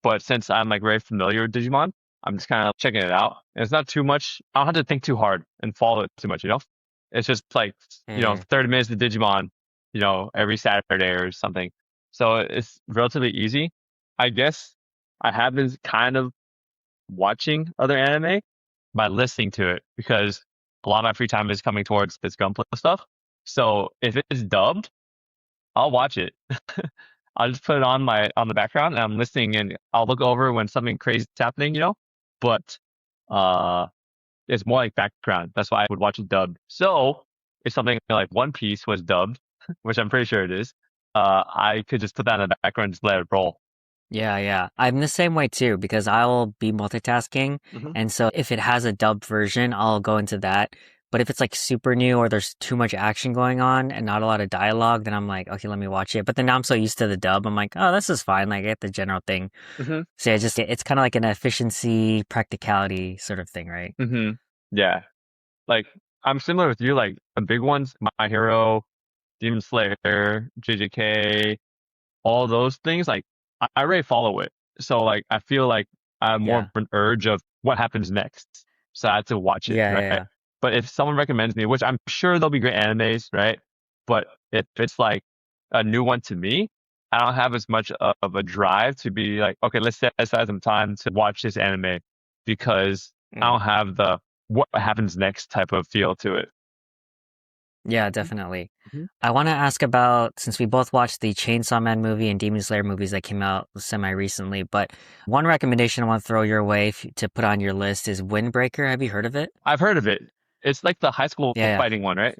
But since I'm like very familiar with Digimon, I'm just kind of checking it out. And it's not too much. I don't have to think too hard and follow it too much. It's just like Mm. 30 minutes of Digimon, every Saturday or something. So it's relatively easy. I guess I have been kind of watching other anime by listening to it because a lot of my free time is coming towards this Gunpla stuff. So if it's dubbed, I'll watch it. I'll just put it on the background and I'm listening and I'll look over when something crazy is happening. But uh it's more like background. That's why I would watch it dubbed. So if something like One Piece was dubbed, which I'm pretty sure it is, I could just put that in the background and just let it roll. Yeah. I'm the same way too because I'll be multitasking. Hmm. And so if it has a dubbed version, I'll go into that. But if it's like super new or there's too much action going on and not a lot of dialogue, then I'm like, okay, let me watch it. But then now I'm so used to the dub, I'm like, oh, this is fine. Like, I get the general thing. Hmm. So it's kind of like an efficiency, practicality sort of thing, right? Hmm. Yeah. Like I'm similar with you. Like the big ones, My Hero, Demon Slayer, JJK, all those things. Like I already follow it, so like I feel like I have more of Yeah. an urge of what happens next. So I have to watch it, right? Yeah. But if someone recommends me, which I'm sure there'll be great animes, right? But if it's like a new one to me, I don't have as much of a drive to be like, okay, let's set aside some time to watch this anime because I Mm. don't have the what happens next type of feel to it. Yeah, definitely. Hmm. I want to ask about since we both watched the Chainsaw Man movie and Demon Slayer movies that came out semi recently, but one recommendation I want to throw your way to put on your list is Windbreaker. Have you heard of it? I've heard of it. It's like the high school Yeah. fighting one, right?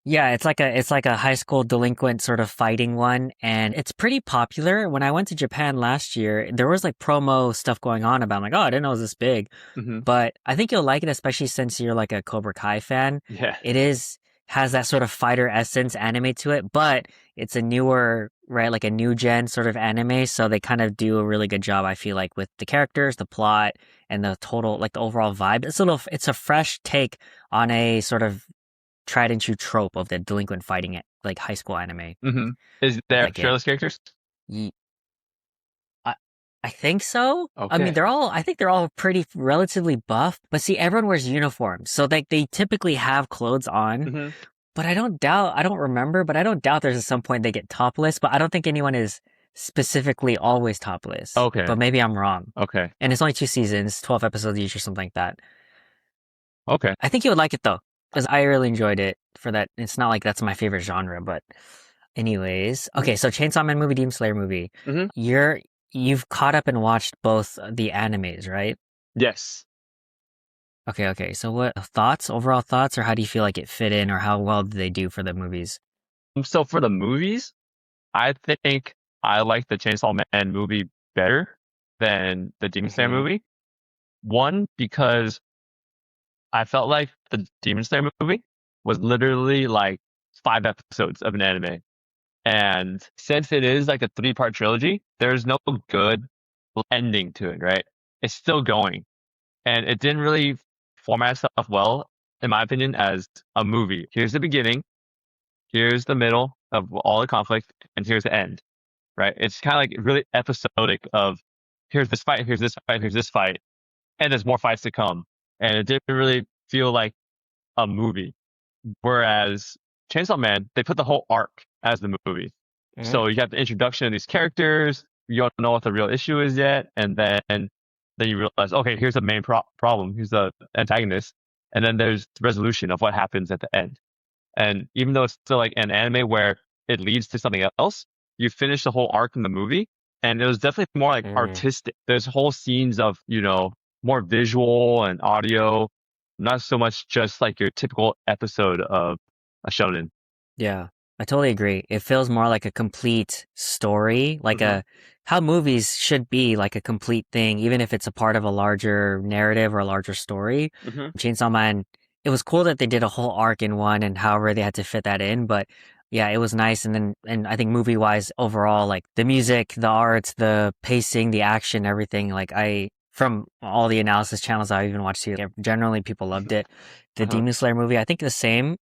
Yeah, it's like a high school delinquent sort of fighting one, and it's pretty popular. When I went to Japan last year, there was like promo stuff going on about. I'm like, oh, I didn't know it was this big. Hmm. But I think you'll like it, especially since you're like a Cobra Kai fan. Yeah. It is has that sort of fighter essence anime to it, but it's a newer, right, like a new gen sort of anime. So they kind of do a really good job, I feel like, with the characters, the plot, and the total, like the overall vibe. It's a fresh take on a sort of tried and true trope of the delinquent fighting it, like high school anime. Hmm. Is I there like it. shirtless characters? Ye- I, I think so. I mean, Okay. I think they're all pretty relatively buff, but see, everyone wears uniforms. So they typically have clothes on, Hmm. but I don't remember, but I don't doubt there's at some point they get topless, but I don't think anyone is specifically always topless. Okay. But maybe I'm wrong. Okay. And it's only 2 seasons, 12 episodes each or something like that. Okay. I think you would like it though, because I really enjoyed it for that. It's not like that's my favorite genre, but anyways. Okay, so Chainsaw Man movie, Demon Slayer movie. Hmm. You're you've caught up and watched both the animes, right? Yes. Okay. So what overall thoughts, or how do you feel like it fit in, or how well did they do for the movies? So for the movies, I think I like the Chainsaw Man movie better than the Demon Slayer Hmm. movie. One, because I felt like the Demon Slayer movie was literally like 5 episodes of an anime. And since it is like a three-part trilogy, there's no good ending to it, right? It's still going. And it didn't really format itself well, in my opinion, as a movie. Here's the beginning, here's the middle of all the conflict, and here's the end, right? It's kind of like really episodic of here's this fight, here's this fight, here's this fight, and there's more fights to come. And it didn't really feel like a movie. Whereas Chainsaw Man, they put the whole arc as the movie. Hmm. So you have the introduction of these characters. You don't know what the real issue is yet, and then you realize, okay, here's the main problem. Here's the antagonist, and then there's the resolution of what happens at the end. And even though it's still like an anime where it leads to something else, you finish the whole arc in the movie, and it was definitely more like Mm. artistic. There's whole scenes of more visual and audio, not so much just like your typical episode of a shonen. Yeah, I totally agree. It feels more like a complete story, like Hmm. a how movies should be like a complete thing, even if it's a part of a larger narrative or a larger story. Hmm. Chainsaw Man, it was cool that they did a whole arc in one and however they had to fit that in, but yeah, it was nice. And I think movie wise overall, like the music, the art, the pacing, the action, everything, from all the analysis channels I even watched too, generally people loved it. The Uh-huh. Demon Slayer movie, I think the same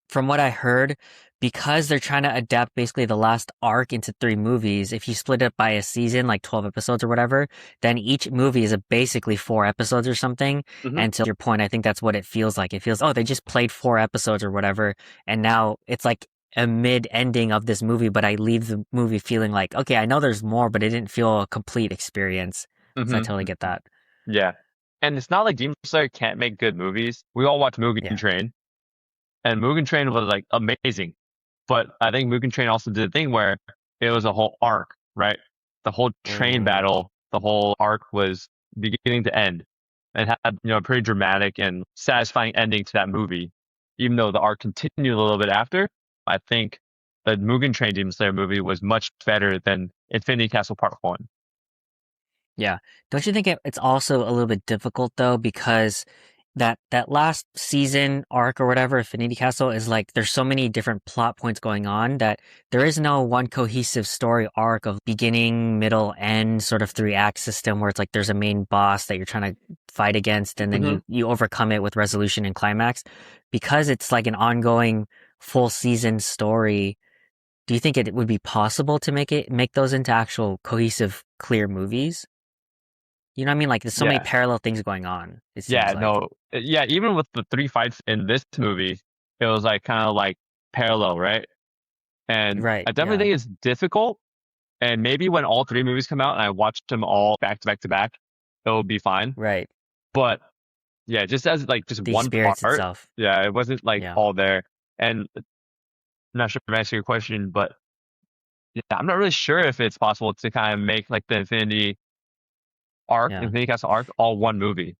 from what I heard, because they're trying to adapt basically the last arc into 3 movies, if you split it by a season, like 12 episodes or whatever, then each movie is basically 4 episodes or something. Hmm. And to your point, I think that's what it feels like. It feels, oh, they just played 4 episodes or whatever. And now it's like a mid ending of this movie, but I leave the movie feeling like, okay, I know there's more, but it didn't feel a complete experience. So I Hmm. totally get that. Yeah. And it's not like Demon Slayer can't make good movies. We all watch Mugen Yeah. Train, and Mugen Train was like amazing. But I think Mugen Train also did a thing where it was a whole arc, right? The whole train Mm, battle, the whole arc was beginning to end. And had a pretty dramatic and satisfying ending to that movie. Even though the arc continued a little bit after, I think the Mugen Train Demon Slayer movie was much better than Infinity Castle Part 1. Yeah. Don't you think it's also a little bit difficult though, because that last season arc or whatever, Infinity Castle, is like there's so many different plot points going on that there is no one cohesive story arc of beginning, middle, end sort of three-act system where it's like there's a main boss that you're trying to fight against and then Mm-hmm. you overcome it with resolution and climax. Because it's like an ongoing full season story, do you think it would be possible to make those into actual cohesive, clear movies? You know what I mean? Like there's so many Yeah. parallel things going on, it seems Yeah, like. no. Yeah, even with the three fights in this movie, it was like kind of like parallel, right? And Right, I definitely yeah. think it's difficult. And maybe when all three movies come out and I watch them all back to back to back, it'll be fine. Right. But yeah, just as like just The one experience part, itself. yeah, it wasn't like Yeah. all there. And I'm not sure if I'm answering your question, but yeah, I'm not really sure if it's possible to kind of make like the Yeah. Infinity Castle arc, all one movie.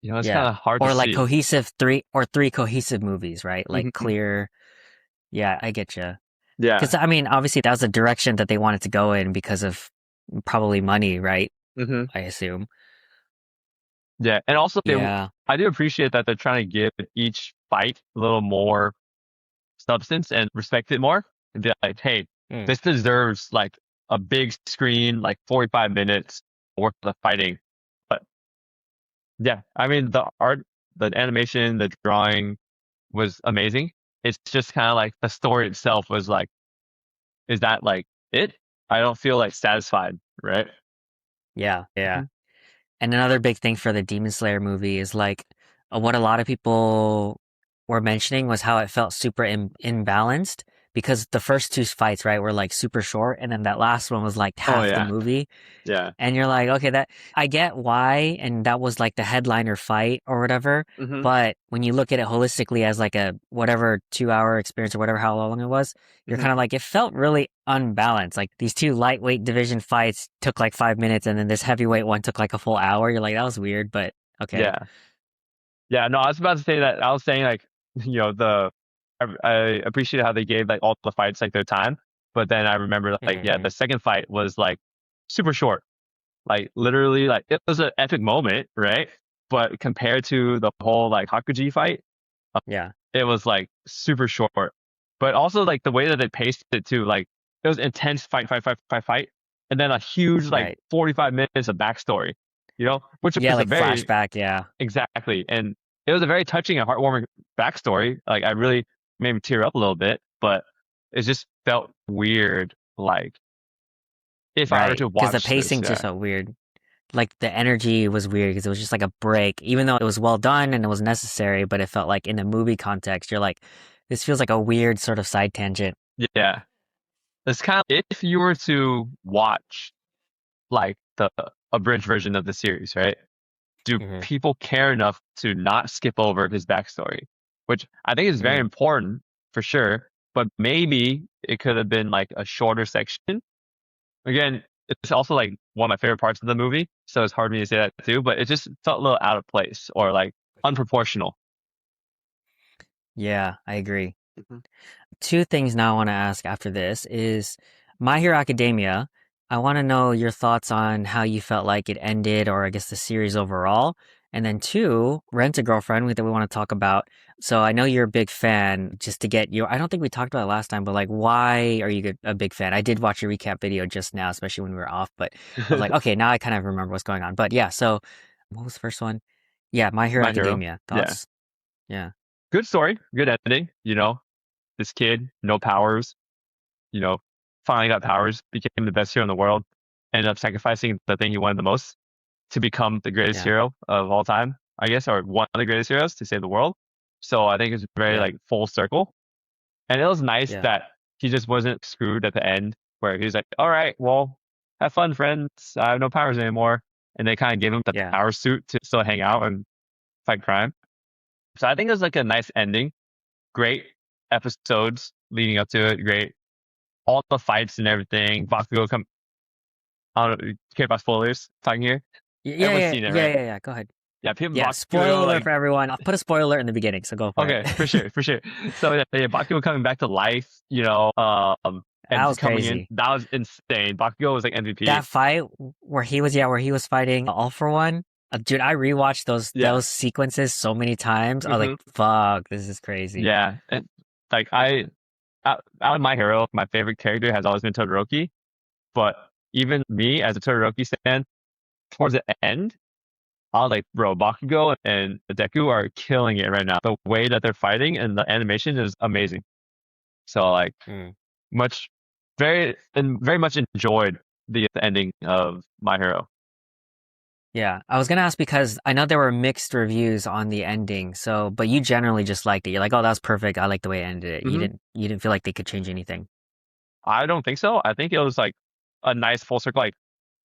You know, it's Yeah. kind of hard to Or like see. three cohesive movies, right? Like Hmm. clear. Yeah, I get you. Yeah. Because I mean, obviously that was the direction that they wanted to go in because of probably money, right? Hmm. I assume. Yeah. And also, Yeah. I do appreciate that they're trying to give each fight a little more substance and respect it more. And be like, hey, Mm. this deserves like a big screen, like 45 minutes worth of fighting. But yeah, I mean, the art, the animation, the drawing was amazing. It's just kind of like the story itself was like, is that like it? I don't feel like satisfied, right? Yeah. Yeah. Mhm. And another big thing for the Demon Slayer movie is like what a lot of people were mentioning was how it felt super imbalanced because the first two fights, right, were like super short, and then that last one was like Oh half the yeah, movie. yeah. And you're like, okay, that I get why, and that was like the headliner fight or whatever. Hmm. But when you look at it holistically as like a whatever 2 hour experience or whatever, how long it was, you're Hmm. kind of like, it felt really unbalanced. Like these two lightweight division fights took like 5 minutes, and then this heavyweight one took like a full hour. You're like, that was weird, but okay. Yeah, yeah. No, I was about to say that. I was saying like, you know, I appreciate how they gave like all the fights like their time, but then I remember like, yeah, Hmm. the second fight was like super short. Like literally, like it was an epic moment, right? But compared to the whole like Hakuji fight, Yeah, it was like super short. But also like the way that they paced it too, like it was intense fight, and then a huge like right. 45 minutes of backstory, you know, which Yeah, was a like very flashback. Yeah, exactly, and it was a very touching and heartwarming backstory. Like I really made me tear up a little bit, but it just felt weird. Like if I were right. to Because the watch this, pacing just yeah, felt weird. Like the energy was weird because it was just like a break, even though it was well done and it was necessary, but it felt like in a movie context, you're like, this feels like a weird sort of side tangent. yeah. It's kind of if you were to watch like the abridged version of the series, right? Do Hmm. people care enough to not skip over his backstory? Which I think is very Mm. important for sure, but maybe it could have been like a shorter section. Again, it's also like one of my favorite parts of the movie, so it's hard for me to say that too, but it just felt a little out of place or like unproportional. Yeah, I agree. Mhm. Two things now I want to ask after this is My Hero Academia. I want to know your thoughts on how you felt like it ended, or I guess the series overall. And then two, Rent a Girlfriend that we want to talk about. So I know you're a big fan. Just to get your, I don't think we talked about it last time, but like, why are you a big fan? I did watch your recap video just now, especially when we were off. But I was like, okay, now I kind of remember what's going on. But yeah, so what was the first one? Yeah, My Hero My hero. Academia. Yeah. Thoughts? Yeah, Good story, good ending, you know. This kid, no powers, you know, finally got powers, became the best hero in the world, ended up sacrificing the thing he wanted the most to become the greatest yeah, hero of all time, I guess, or one of the greatest heroes to save the world. So I think it's very yeah, like full circle. And it was nice yeah, that he just wasn't screwed at the end where he was like, all right, well, have fun, friends. I have no powers anymore. And they kind of gave him the yeah, power suit to still hang out and fight crime. So I think it was like a nice ending. Great episodes leading up to it. Great. All the fights and everything. Bakugo I don't know, care about spoilers talking here? yeah, Everyone's yeah, seen it, yeah, right? yeah, yeah. Go ahead. Yeah, people Yeah, spoiler Bakugo, alert like for everyone. I'll put a spoiler alert in the beginning, so go for it. okay, for sure. So yeah, Bakugo coming back to life, That and was coming in, crazy. that was insane. Bakugo was like MVP. That fight where he was fighting All for One. Dude, I rewatched Yeah. those sequences so many times. I was like, hmm fuck, this is crazy. Yeah, and like out of my hero, my favorite character has always been Todoroki. But even me as a Todoroki fan, towards the end, I was like, bro, Bakugo and Deku are killing it right now. The way that they're fighting and the animation is amazing. So like Hmm. much, very much enjoyed the ending of My Hero. Yeah, I was gonna ask because I know there were mixed reviews on the ending. So, but you generally just liked it. You're like, oh, that was perfect. I like the way it ended it. hmm You didn't feel like they could change anything. I don't think so. I think it was like a nice full circle. Like,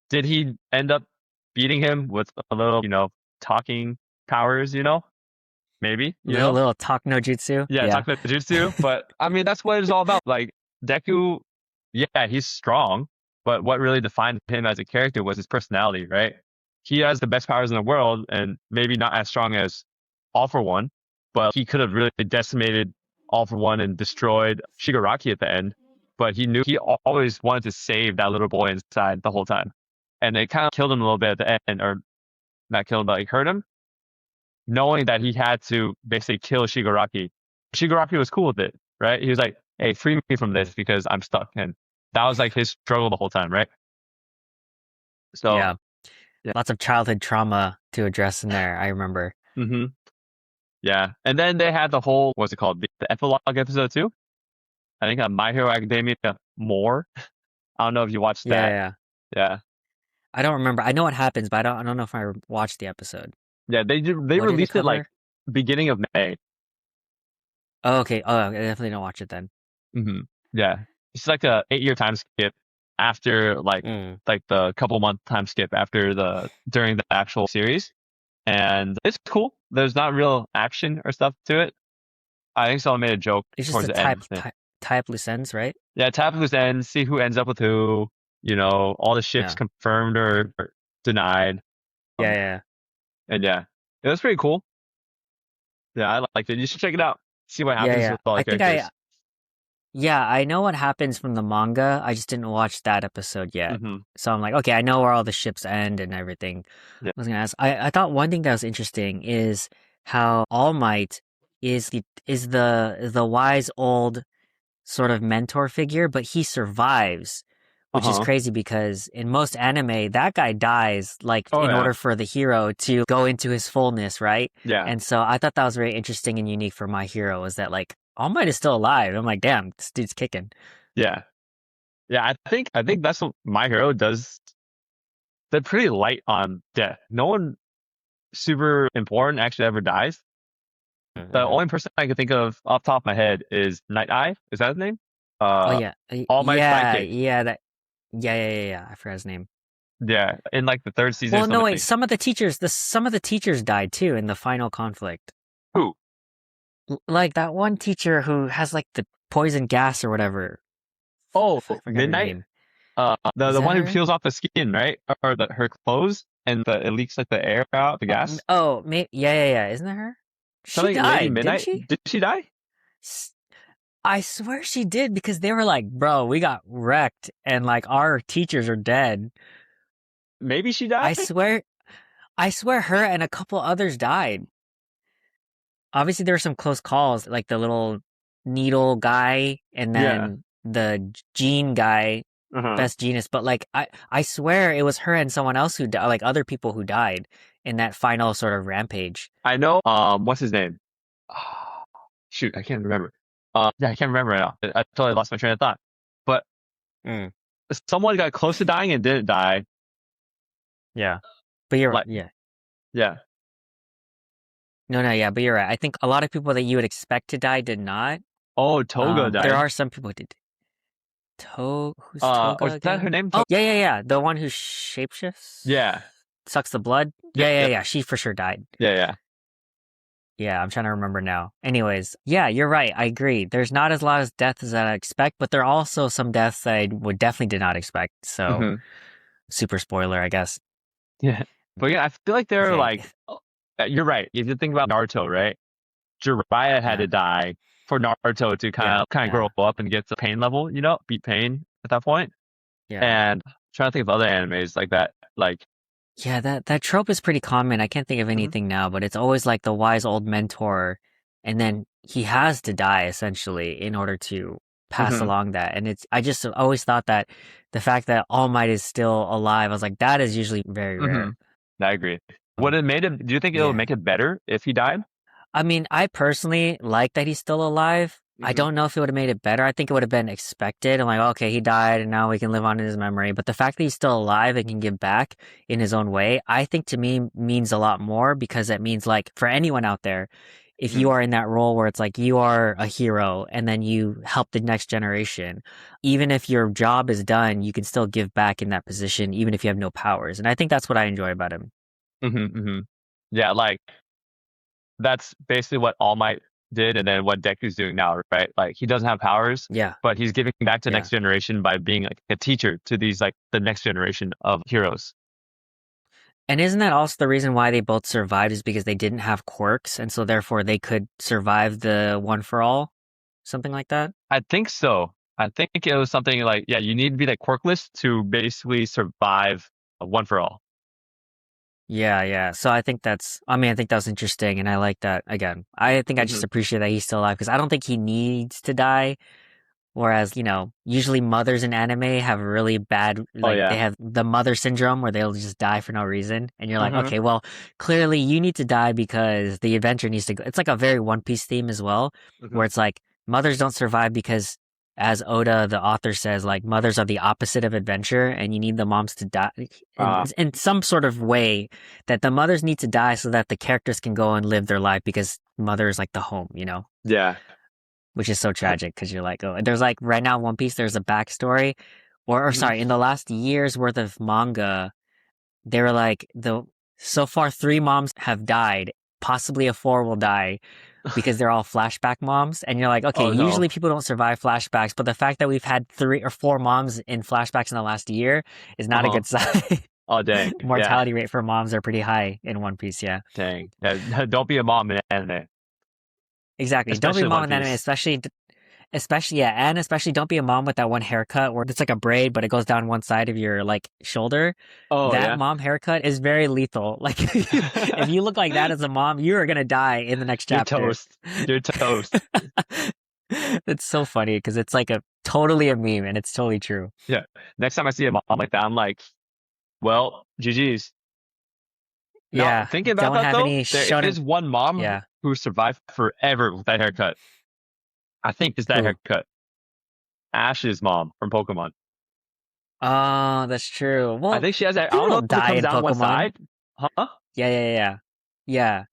did he end up beating him with a little, talking powers? Maybe, Little talk no jutsu. Yeah, Yeah. talking about Jujutsu, but I mean that's what it's all about. Like Deku, yeah, he's strong, but what really defined him as a character was his personality, right? He has the best powers in the world, and maybe not as strong as All for One, but he could have really decimated All for One and destroyed Shigaraki at the end. But he knew he always wanted to save that little boy inside the whole time, and it kind of killed him a little bit at the end, or not killed him, but like hurt him knowing that he had to basically kill Shigaraki. Shigaraki was cool with it, right? He was like, "Hey, free me from this because I'm stuck." And that was like his struggle the whole time, right? So, Yeah. yeah. Lots of childhood trauma to address in there, I remember. hmm Yeah. And then they had the whole, what's it called? The epilogue episode too? I think My Hero Academia more. I don't know if you watched Yeah, that. yeah. Yeah. I don't remember. I know what happens, but I don't know if I watched the episode. Yeah. They What did it released it like cover? beginning of May. Oh, okay. Oh, I definitely don't watch it then. hmm Yeah. It's like a 8-year time skip after Mm. like the couple month time skip after during the actual series. And it's cool. There's not real action or stuff to it. I think someone made a joke It's just towards a the end. Yeah, type loose ends, right? tap loose ends, see who ends up with who, all the ships Yeah. confirmed or denied. Yeah, Um, yeah. and yeah, it was pretty cool. Yeah, I liked it. You should check it out. See what Yeah, happens yeah. with all the characters. Yeah, I know what happens from the manga. I just didn't watch that episode yet. hmm So I'm like, okay, I know where all the ships end and everything. Yeah. I was gonna ask. I thought one thing that was interesting is how All Might is the wise old sort of mentor figure, but he survives, which is Uh-huh. crazy because in most anime, that guy dies like Oh in yeah. order for the hero to go into his fullness, right? Yeah. And so I thought that was very interesting and unique for My Hero is that like All Might is still alive. I'm like, damn, this dude's kicking. Yeah. Yeah. I think that's what My Hero does. They're pretty light on death. No one super important actually ever dies. The Mm-hmm. only person I can think of off the top of my head is Night Eye. Is that his name? Oh Uh, yeah, All Might's sidekick. yeah. I forgot his name. Yeah, in like the third season or Well, no, wait. something. Some of the teachers died too in the final conflict. Who? Like that one teacher who has like the poison gas or whatever. Oh, I forgot her Midnight. name. The Is the that one who her? peels off the skin, right? Or her clothes, and it leaks like the air out, the gas. Yeah. Isn't that her? She Something Lady died, didn't Midnight. she? Did she die? S- I swear she did because they were like, bro, we got wrecked and like our teachers are dead. Maybe she died. I swear, I swear her and a couple others died. Obviously, there were some close calls, like the little needle guy and Yeah. then the gene guy, Uh-huh. best genius. But like, I swear it was her and someone else who died, like other people who died in that final sort of rampage. I know. What's his name? Ah, shoot, I can't remember. Yeah, I can't remember right now. I totally lost my train of thought. But Mm, someone got close to dying and didn't die. yeah, but Like, yeah. yeah. No, yeah, but you're right. I think a lot of people that you would expect to die did not. Oh, Toga There died. are some people who did. Who's Or Toga is that her again? name? Oh, yeah. The one who shapeshifts? Yeah. Sucks the blood? Yeah. Yeah. She for sure died. Yeah. Yeah, I'm trying to remember now. Anyways, yeah, you're right. I agree. There's not as lot of deaths as I expect, but there are also some deaths that I would definitely did not expect. So, hmm super spoiler, I guess. Yeah. But yeah, I feel like they're Okay. like You're right. If you think about Naruto, right? Jiraiya had Yeah, to die for Naruto to yeah, kind of grow yeah, up and get the pain level, beat pain at that point. yeah. And I'm trying to think of other animes like that. Like, Yeah, that trope is pretty common. I can't think of mhm, anything now, but it's always like the wise old mentor, and then he has to die essentially in order to pass mhm, along that. And I just always thought that the fact that All Might is still alive, I was like, that is usually very rare. mhm. I agree. Would Um, it made it? Do you think it would yeah. make it better if he died? I mean, I personally like that he's still alive. I Hmm. don't know if it would have made it better. I think it would have been expected. I'm like, okay, he died and now we can live on in his memory. But the fact that he's still alive and can give back in his own way, I think to me means a lot more because it means like for anyone out there, if you Hmm. are in that role where it's like you are a hero and then you help the next generation, even if your job is done, you can still give back in that position, even if you have no powers. And I think that's what I enjoy about him. Hmm. Hmm. Yeah, like that's basically what All Might did, and then what Deku's doing now, right? Like he doesn't have powers, Yeah. but he's giving back to Yeah. next generation by being like a teacher to these like the next generation of heroes. And isn't that also the reason why they both survived is because they didn't have quirks, and so therefore they could survive the one for all? Something like that? I think so. I think it was something like, yeah, you need to be like quirkless to basically survive a one for all. Yeah, yeah. So I mean, I think that was interesting, and I like that again. I think I just Hmm. appreciate that he's still alive because I don't think he needs to die. Whereas, usually mothers in anime have really bad, Oh like they yeah. have the mother syndrome where they'll just die for no reason. And you're like, Hmm. okay, well, clearly you need to die because the adventure needs to go. It's like a very One Piece theme as well, Hmm. where it's like mothers don't survive because, as Oda, the author says, like mothers are the opposite of adventure and you need the moms to die Uh, in some sort of way that the mothers need to die so that the characters can go and live their life because mother is like the home. yeah. Which is so tragic because you're like, oh, there's like right now One Piece, there's a backstory, or Hmm. sorry, in the last year's worth of manga, they were like so far three moms have died, possibly a four will die because they're all flashback moms, and you're like, okay, Oh no. usually people don't survive flashbacks, but the fact that we've had three or four moms in flashbacks in the last year is not a Uh-huh. good sign. Oh dang. Yeah. Mortality rate for moms are pretty high in One Piece, yeah. Dang. Yeah. Don't be a mom in anime, Exactly. Don't be a especially mom One in anime, Piece. especially, yeah, and especially don't be a mom with that one haircut where it's like a braid, but it goes down one side of your like shoulder. Oh That yeah. mom haircut is very lethal. Like if you look like that as a mom, you are gonna die in the next You're chapter. toast. You're toast. It's so funny because it's like a totally a meme and it's totally true. Yeah. Next time I see a mom like that, I'm like, well, GG's. Now, Yeah, thinking about don't that have though, any there shonen. is one mom Yeah, who survived forever with that haircut. I think it's that who? haircut. Ash's mom from Pokemon. Oh, that's true. I Well, think she has that. I people don't know don't if it die comes in down one Pokemon. side. Huh? Yeah, yeah, yeah, yeah. Yeah.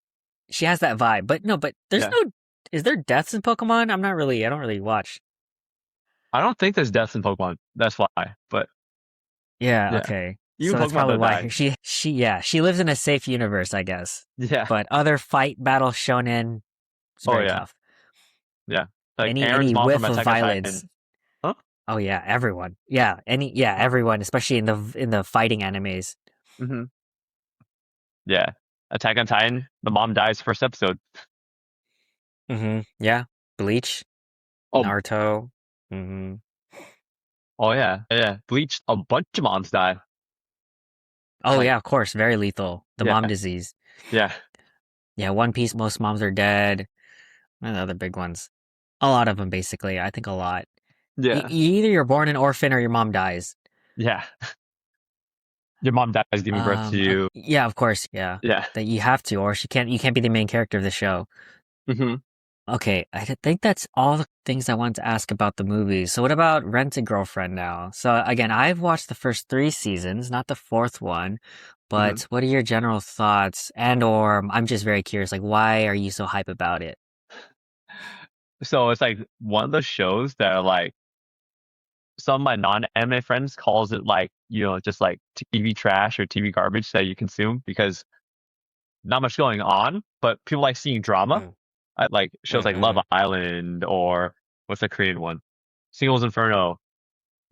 She has that vibe, but no, but there's Yeah. no. Is there deaths in Pokemon? I'm not really. I don't really watch. I don't think there's deaths in Pokemon. That's why. But Yeah, yeah. okay. Even So that's Pokemon probably don't why die. she lives in a safe universe, I guess. Yeah. But other fight battle shonen, it's Oh very yeah. tough. Yeah. Like Any Aaron's mom from whiff of Attack on Titan. violence. Huh? Oh yeah, everyone. Yeah, everyone, especially in the fighting animes. Hmm. Yeah. Attack on Titan. The mom dies first episode. Yeah. Bleach, Oh. Naruto. hmm Oh yeah. Yeah. Bleach. A bunch of moms die. Oh Like yeah, of course, very lethal. The yeah. mom disease. Yeah. Yeah, One Piece, most moms are dead. And the other big ones. A lot of them, basically. I think a lot. Yeah. Either you're born an orphan or your mom dies. Yeah. Your mom dies giving birth to you. Yeah, of course, yeah. Yeah. That you have to, or you can't be the main character of the show. Hmm. Okay, think that's all the things I wanted to ask about the movies. So what about Rent a Girlfriend now? So again, I've watched the first three seasons, not the fourth one, Hmm. but what are your general thoughts? And or I'm just very curious, like why are you so hype about it? So it's like one of those shows that are like some of my non-anime friends calls it like, just like TV trash or TV garbage that you consume because not much going on, but people like seeing drama. Mm, Like shows like Love mm, Island or what's the Korean one? Singles Inferno,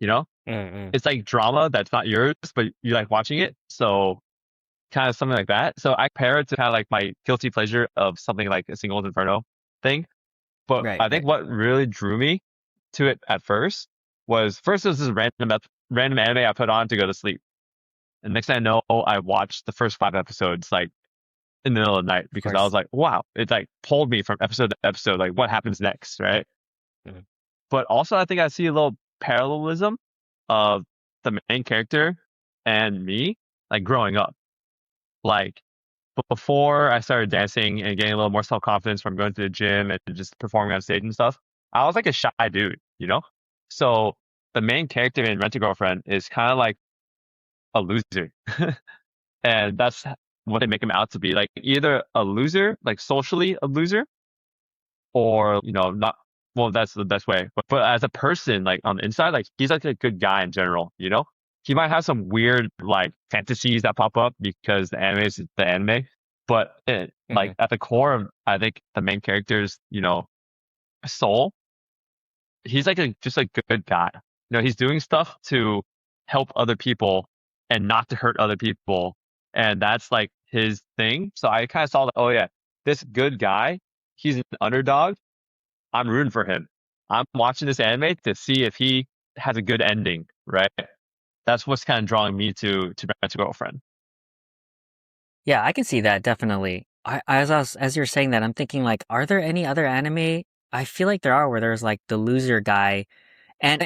you know? mm, mm, It's like drama that's not yours, but you like watching it. So kind of something like that. So I compare it to kind of like my guilty pleasure of something like a Singles Inferno thing. But Right, I think right. what really drew me to it at first was first it was this random anime I put on to go to sleep. And next thing I know, I watched the first 5 episodes like in the middle of the night Of because I was course. like, wow, it like pulled me from episode to episode, like what happens next, right? Mhm. But also I think I see a little parallelism of the main character and me, like growing up. Like before I started dancing and getting a little more self confidence from going to the gym and just performing on stage and stuff, I was like a shy dude, you know? So the main character in Rent a Girlfriend is kind of like a loser. And that's what they make him out to be. Like either a loser, like socially a loser, or, not, well, that's the best way. But as a person, like on the inside, like he's like a good guy in general, you know? He might have some weird like fantasies that pop up because the anime is the anime, but like Mhm. at the core of, I think the main character's, soul, he's like just a good guy. He's doing stuff to help other people and not to hurt other people. And that's like his thing. So I kind of saw that, oh yeah, this good guy, he's an underdog. I'm rooting for him. I'm watching this anime to see if he has a good ending, right? That's what's kind of drawing me to Rent a Girlfriend. Yeah, I can see that definitely. As you're saying that, I'm thinking like, are there any other anime? I feel like there are where there's like the loser guy. And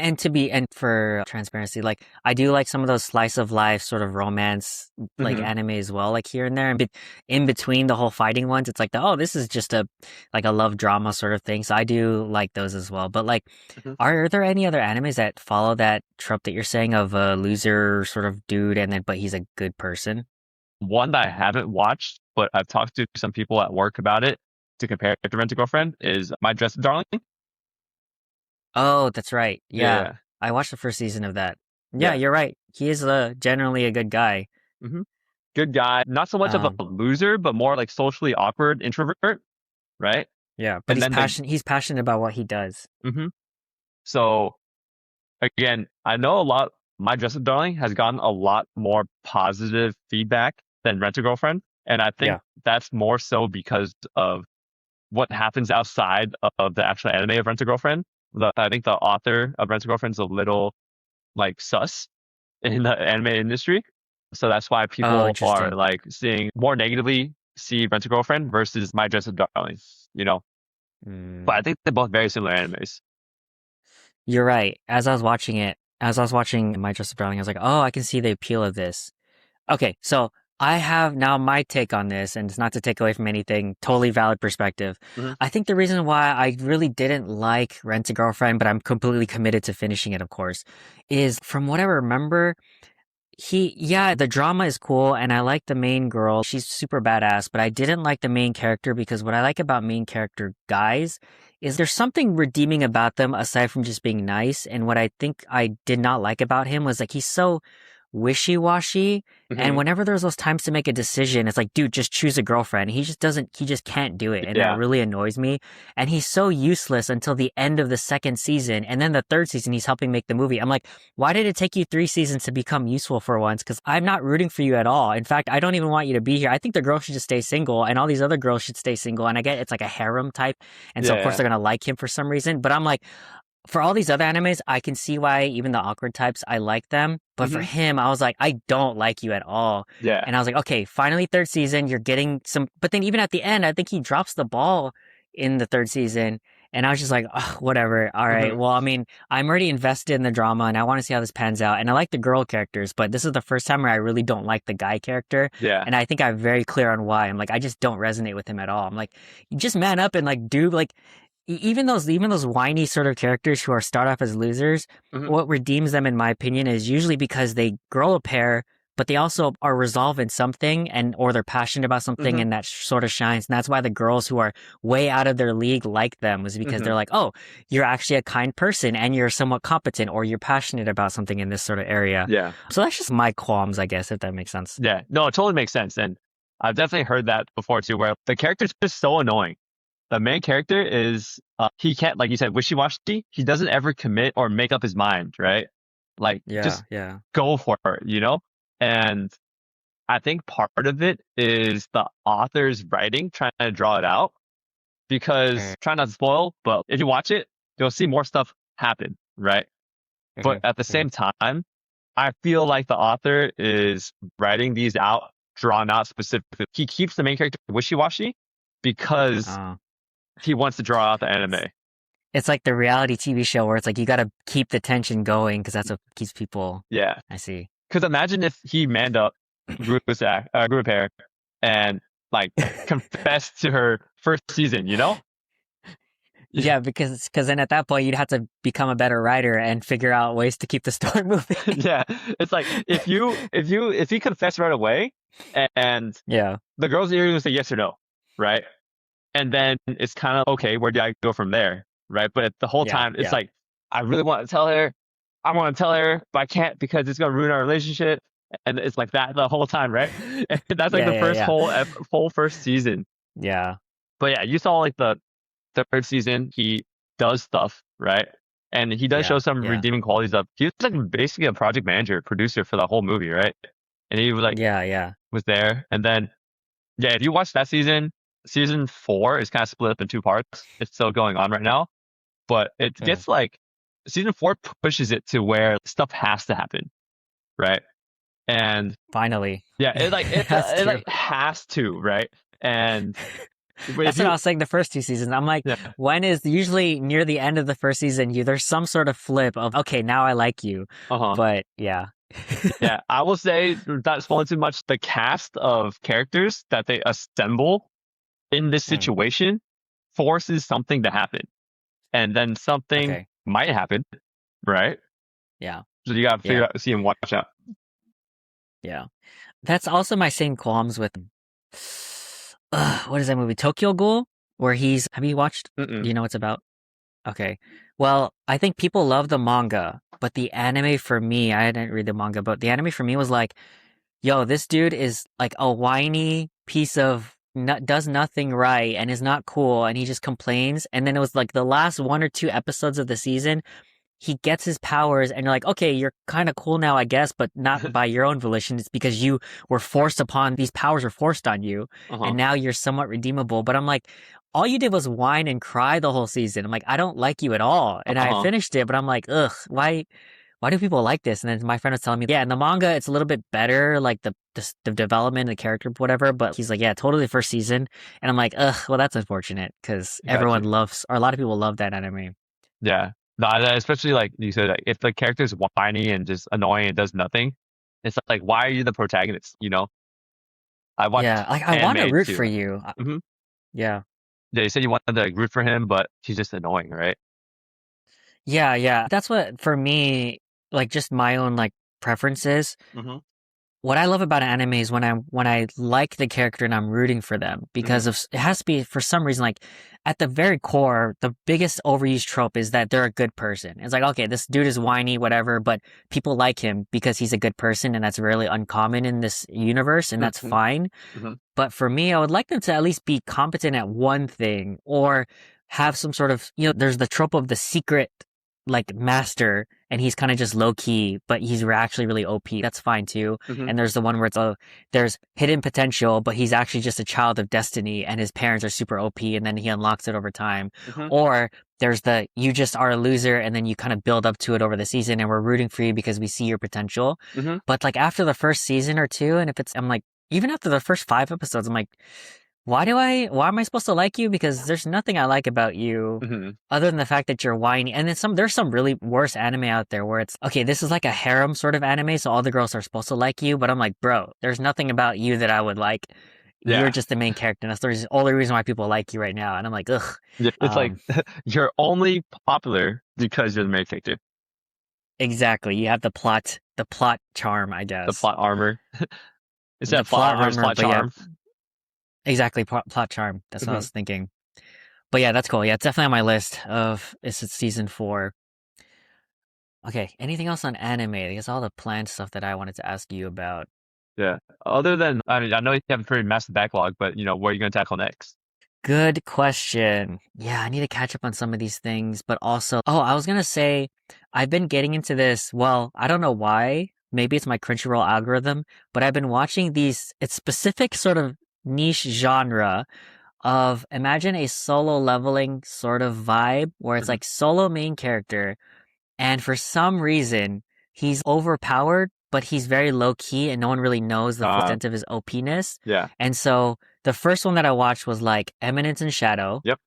for transparency, like I do like some of those slice of life sort of romance like Hmm. anime as well, like here and there. And in between the whole fighting ones, it's like oh, this is just a like a love drama sort of thing. So I do like those as well. But like, Hmm. are there any other animes that follow that trope that you're saying of a loser sort of dude and then but he's a good person? One that I haven't watched, but I've talked to some people at work about it to compare it to Rent a Girlfriend is My Dress Darling. Oh, that's right. Yeah, Yeah, I watched the first season of that. Yeah, yeah. you're right. He is generally a good guy. Hmm. Good guy. Not so much of Um, a loser, but more like socially awkward introvert, right? Yeah, but And then he's passionate about what he does. hmm so again, I know a lot. My Dress Up Darling has gotten a lot more positive feedback than Rent a Girlfriend, and I think Yeah. that's more so because of what happens outside of the actual anime of Rent a Girlfriend. I think the author of Rent a Girlfriend is a little like sus in the anime industry, so that's why Oh, people are interesting. like seeing more negatively see Rent a Girlfriend versus My Dress Up Darling. You know, but I Mm. think they're both very similar animes. You're right. As I was watching My Dress Up Darling, I was like, oh, I can see the appeal of this. Okay, so I have now my take on this, and it's not to take away from anything, totally valid perspective. Hmm. I think the reason why I really didn't like Rent a Girlfriend, but I'm completely committed to finishing it, of course, is from what I remember, yeah, the drama is cool and I like the main girl. She's super badass, but I didn't like the main character because what I like about main character guys is there's something redeeming about them aside from just being nice. And what I think I did not like about him was like he's so wishy-washy. And Hmm. whenever there's those times to make a decision, it's like, dude, just choose a girlfriend. He just can't do it. And that Yeah. really annoys me. And he's so useless until the end of the second season. And then the third season, he's helping make the movie. I'm like, why did it take you 3 seasons to become useful for once? Because I'm not rooting for you at all. In fact, I don't even want you to be here. I think the girl should just stay single, and all these other girls should stay single. And I get it's like a harem type, and so of course Yeah. they're gonna like him for some reason. But I'm like, for all these other animes, I can see why even the awkward types, I like them. But for Hmm. him, I was like, I don't like you at all. Yeah. And I was like, okay, finally third season, you're getting some. But then even at the end, I think he drops the ball in the third season. And I was just like, oh, whatever. All right. Hmm. Well, I mean, I'm already invested in the drama and I want to see how this pans out. And I like the girl characters, but this is the first time where I really don't like the guy character. Yeah. And I think I'm very clear on why. I'm like, I just don't resonate with him at all. I'm like, just man up and like do like even those whiny sort of characters who are start off as losers, Hmm. what redeems them, in my opinion, is usually because they grow a pair, but they also are resolved in something and or they're passionate about something Hmm. and that sort of shines. And that's why the girls who are way out of their league like them was because Hmm. they're like, oh, you're actually a kind person and you're somewhat competent or you're passionate about something in this sort of area. Yeah. So that's just my qualms, I guess, if that makes sense. Yeah. No, it totally makes sense. And I've definitely heard that before too, where the character's just so annoying. The main character is, he can't, like you said, wishy-washy. He doesn't ever commit or make up his mind, right? Like, Yeah, just yeah. go for it, you know? And I think part of it is the author's writing, trying to draw it out. Because try not to spoil, but if you watch it, you'll see more stuff happen, right? But at the same time, I feel like the author is writing these out, drawn out specifically. He keeps the main character wishy-washy because he wants to draw out the anime. It's like the reality TV show where it's like you got to keep the tension going because that's what keeps people. Yeah. I see. Because imagine if he manned up, grew a pair, and like confessed to her first season, you know? Yeah, because then at that point you'd have to become a better writer and figure out ways to keep the story moving. Yeah, it's like if he confessed right away, and yeah, the girl's either gonna say yes or no, right? And then it's kind of okay, where do I go from there, right? But the whole time it's like I really want to tell her, but I can't because it's gonna ruin our relationship, and it's like that the whole time, right? And that's like the first whole first season. Yeah, but yeah, you saw like the third season, he does stuff, right? And he does show some redeeming qualities of, he was like basically a project manager, producer for the whole movie, right? And he was like, was there. And then, if you watch that season 4 is kind of split up in 2 parts. It's still going on right now, but it gets like, season 4 pushes it to where stuff has to happen, right? And finally, it has to, right? And that's what I was saying the first 2 seasons. I'm like, when is usually near the end of the first season, there's some sort of flip of, okay, now I like you. But yeah. I will say, not spoiling too much, the cast of characters that they assemble in this situation forces something to happen. And then something might happen, right? Yeah. So you gotta figure out, see and watch out. Yeah. That's also my same qualms with what is that movie? Tokyo Ghoul? Where have you watched? Do you know what it's about? Okay. Well, I think people love the manga, but the anime for me, I didn't read the manga, but the anime for me was like, yo, this dude is like a whiny piece of, does nothing right and is not cool and he just complains. And then it was like the last 1 or 2 episodes of the season, he gets his powers and you're like, okay, you're kind of cool now, I guess, but not by your own volition. It's because you were forced upon, these powers were forced on you, and now you're somewhat redeemable. But I'm like, all you did was whine and cry the whole season. I'm like, I don't like you at all. And I finished it, but I'm like, ugh, why do people like this? And then my friend was telling me, in the manga, it's a little bit better, like the development, the character, whatever. But he's like, totally first season. And I'm like, ugh, well, that's unfortunate because everyone loves, or a lot of people love that anime. Yeah. No, especially like you said, like, if the character's whiny and just annoying and does nothing, it's like, why are you the protagonist? You know? I want to root for you. Yeah. Yeah, you said you wanted to root for him, but he's just annoying, right? Yeah. That's what, for me, like just my own like preferences. What I love about anime is when I like the character and I'm rooting for them because it has to be for some reason, like at the very core, the biggest overused trope is that they're a good person. It's like, okay, this dude is whiny, whatever, but people like him because he's a good person, and that's really uncommon in this universe, and that's fine. But for me, I would like them to at least be competent at one thing or have some sort of, there's the trope of the secret like master, and he's kind of just low key, but he's actually really OP. That's fine too. And there's the one where there's hidden potential, but he's actually just a child of destiny, and his parents are super OP, and then he unlocks it over time. Or there's you just are a loser, and then you kind of build up to it over the season, and we're rooting for you because we see your potential. But like after the first season or 2, and I'm like, even after the first 5 episodes, I'm like, why am I supposed to like you? Because there's nothing I like about you other than the fact that you're whiny. And then there's some really worse anime out there where it's, okay, this is like a harem sort of anime, so all the girls are supposed to like you. But I'm like, bro, there's nothing about you that I would like. You're just the main character. And that's the only reason why people like you right now. And I'm like, ugh. It's like, you're only popular because you're the main character. Exactly. You have the plot charm, I guess. The plot armor. Is that plot armor, plot charm? Yeah. Exactly, plot charm. That's what I was thinking. But yeah, that's cool. Yeah, it's definitely on my list of it's season 4. Okay, anything else on anime? I guess all the planned stuff that I wanted to ask you about. Yeah. Other than, I mean, I know you have a pretty massive backlog, but what are you going to tackle next? Good question. Yeah, I need to catch up on some of these things, but also, I was going to say, I've been getting into this. Well, I don't know why, maybe it's my Crunchyroll algorithm, but I've been watching it's specific sort of niche genre of imagine a solo leveling sort of vibe where it's Mhm. like solo main character and for some reason he's overpowered, but he's very low key and no one really knows the full Uh, extent of his OPness. yeah. And so the first one that I watched was like Eminence and Shadow. Yep.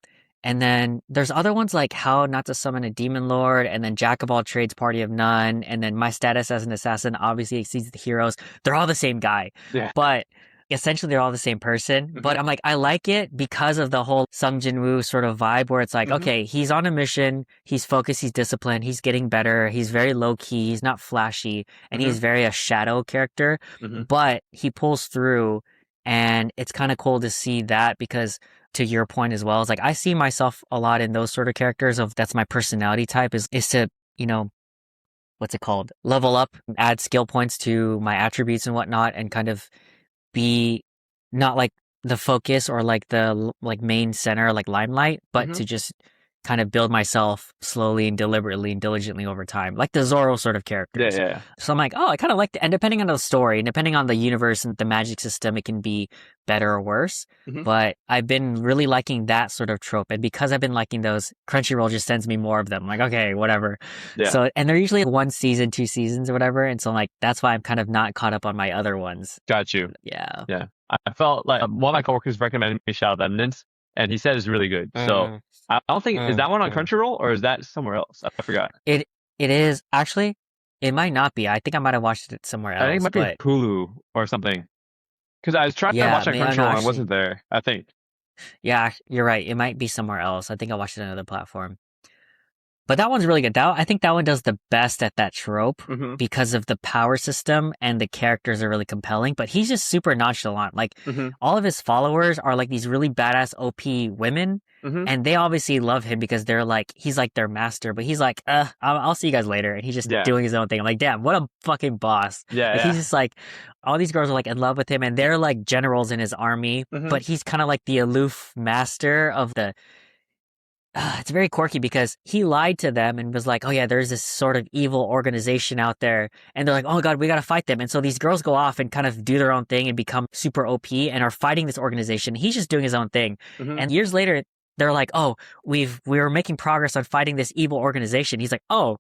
And then there's other ones like How Not to Summon a Demon Lord, and then Jack of All Trades, Party of None, and then My Status as an Assassin obviously exceeds the heroes. They're all the same guy, Yeah. but essentially they're all the same person. Mhm. But I'm like, I like it because of the whole Sung Jin-woo sort of vibe where it's like, Mhm. okay, he's on a mission, he's focused, he's disciplined, he's getting better, he's very low key, he's not flashy, and Mhm. he's very a shadow character, Mhm. but he pulls through, and it's kind of cool to see that because to your point as well, it's like I see myself a lot in those sort of characters of that's my personality type is to, you know, what's it called? Level up, add skill points to my attributes and whatnot, and kind of be not like the focus or like the like main center, like limelight, but Mhm. to just kind of build myself slowly and deliberately and diligently over time, like the Zorro sort of Yeah. characters. Yeah. So I'm like, oh, I kind of like the, and depending on the story and depending on the universe and the magic system, it can be better or worse. Mhm. But I've been really liking that sort of trope. And because I've been liking those, Crunchyroll just sends me more of them. I'm like, okay, whatever. Yeah. So, and they're usually one season, 2 seasons or whatever. And so I'm like, that's why I'm kind of not caught up on my other ones. Got you. Yeah. Yeah. I felt like one of my coworkers recommended me Shadow of Eminence, and he said it's really good. So Mm, I don't think is that one on mm. Crunchyroll or is that somewhere else? I forgot. It it is actually. It might not be. I think I might have watched it somewhere I think it else, might be but Hulu or something. Because I was trying to yeah, watch it on no, Crunchyroll and it actually, wasn't there. I think. yeah, you're right. It might be somewhere else. I think I watched it on another platform. But that one's really good. I think that one does the best at that trope Mm-hmm. because of the power system and the characters are really compelling. But he's just super nonchalant. Like Mm-hmm. all of his followers are like these really badass OP women, Mm-hmm. and they obviously love him because they're like he's like their master. But he's like, I'll see you guys later, and he's just Yeah. doing his own thing. I'm like, damn, what a fucking boss! Yeah. Like he's Yeah. just like all these girls are like in love with him, and they're like generals in his army. Mm-hmm. But he's kind of like the aloof master of the it's very quirky because he lied to them and was like, "Oh yeah, there's this sort of evil organization out there," and they're like, "Oh god, we gotta fight them." And so these girls go off and kind of do their own thing and become super OP and are fighting this organization. He's just doing his own thing, Mm-hmm. and years later, they're like, "Oh, we were making progress on fighting this evil organization." He's like, "Oh,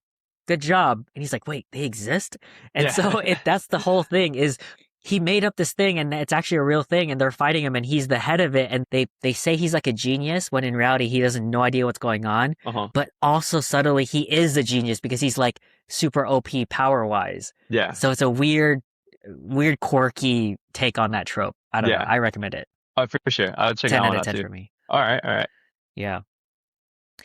good job," and he's like, "Wait, they exist?" And so Yeah. that's the whole thing is he made up this thing and it's actually a real thing and they're fighting him and he's the head of it and they say he's like a genius when in reality he doesn't no idea what's going on. Uh-huh. But also subtly he is a genius because he's like super OP power wise. Yeah. So it's a weird quirky take on that trope. I don't know. Yeah. I recommend it. Oh, for sure. I'll check 10 that out one of out 10 too. for me. All right. All right. Yeah.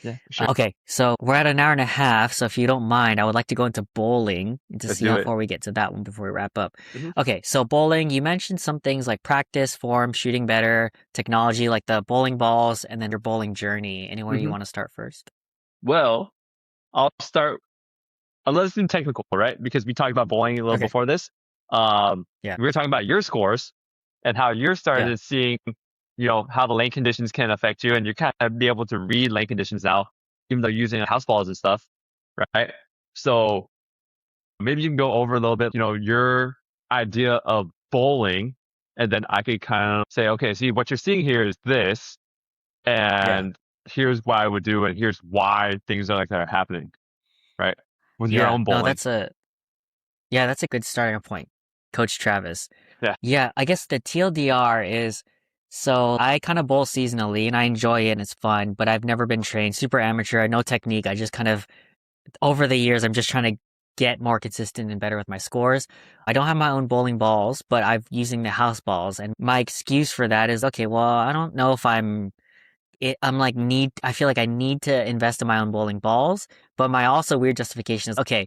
Yeah. For sure. Okay, so we're at an hour and a half. So if you don't mind, I would like to go into bowling to Let's see do how it. far we get to that one before we wrap up. Mhm. Okay, so bowling, you mentioned some things like practice, form, shooting better, technology, like the bowling balls, and then your bowling journey. Anywhere you Mhm. want to start first? Well, I'll start. Let's do technical, right? Because we talked about bowling a little Okay. before this. Yeah. We were talking about your scores and how you started Yeah. seeing, how the lane conditions can affect you, and you kind of be able to read lane conditions now, even though you're using house balls and stuff, right? So maybe you can go over a little bit, your idea of bowling, and then I could kind of say, okay, see, what you're seeing here is this, Yeah. and here's what I would do, and here's why things are like that are happening, right? With your Yeah. own No, bowling. that's a good starting point. Coach Travis. Yeah. Yeah, I guess the TLDR is so I kind of bowl seasonally and I enjoy it and it's fun, but I've never been trained. Super amateur, no technique. I just kind of over the years I'm just trying to get more consistent and better with my scores. I don't have my own bowling balls, but I'm using the house balls and my excuse for that is okay, well, I don't know if I feel like I need to invest in my own bowling balls, but my also weird justification is okay,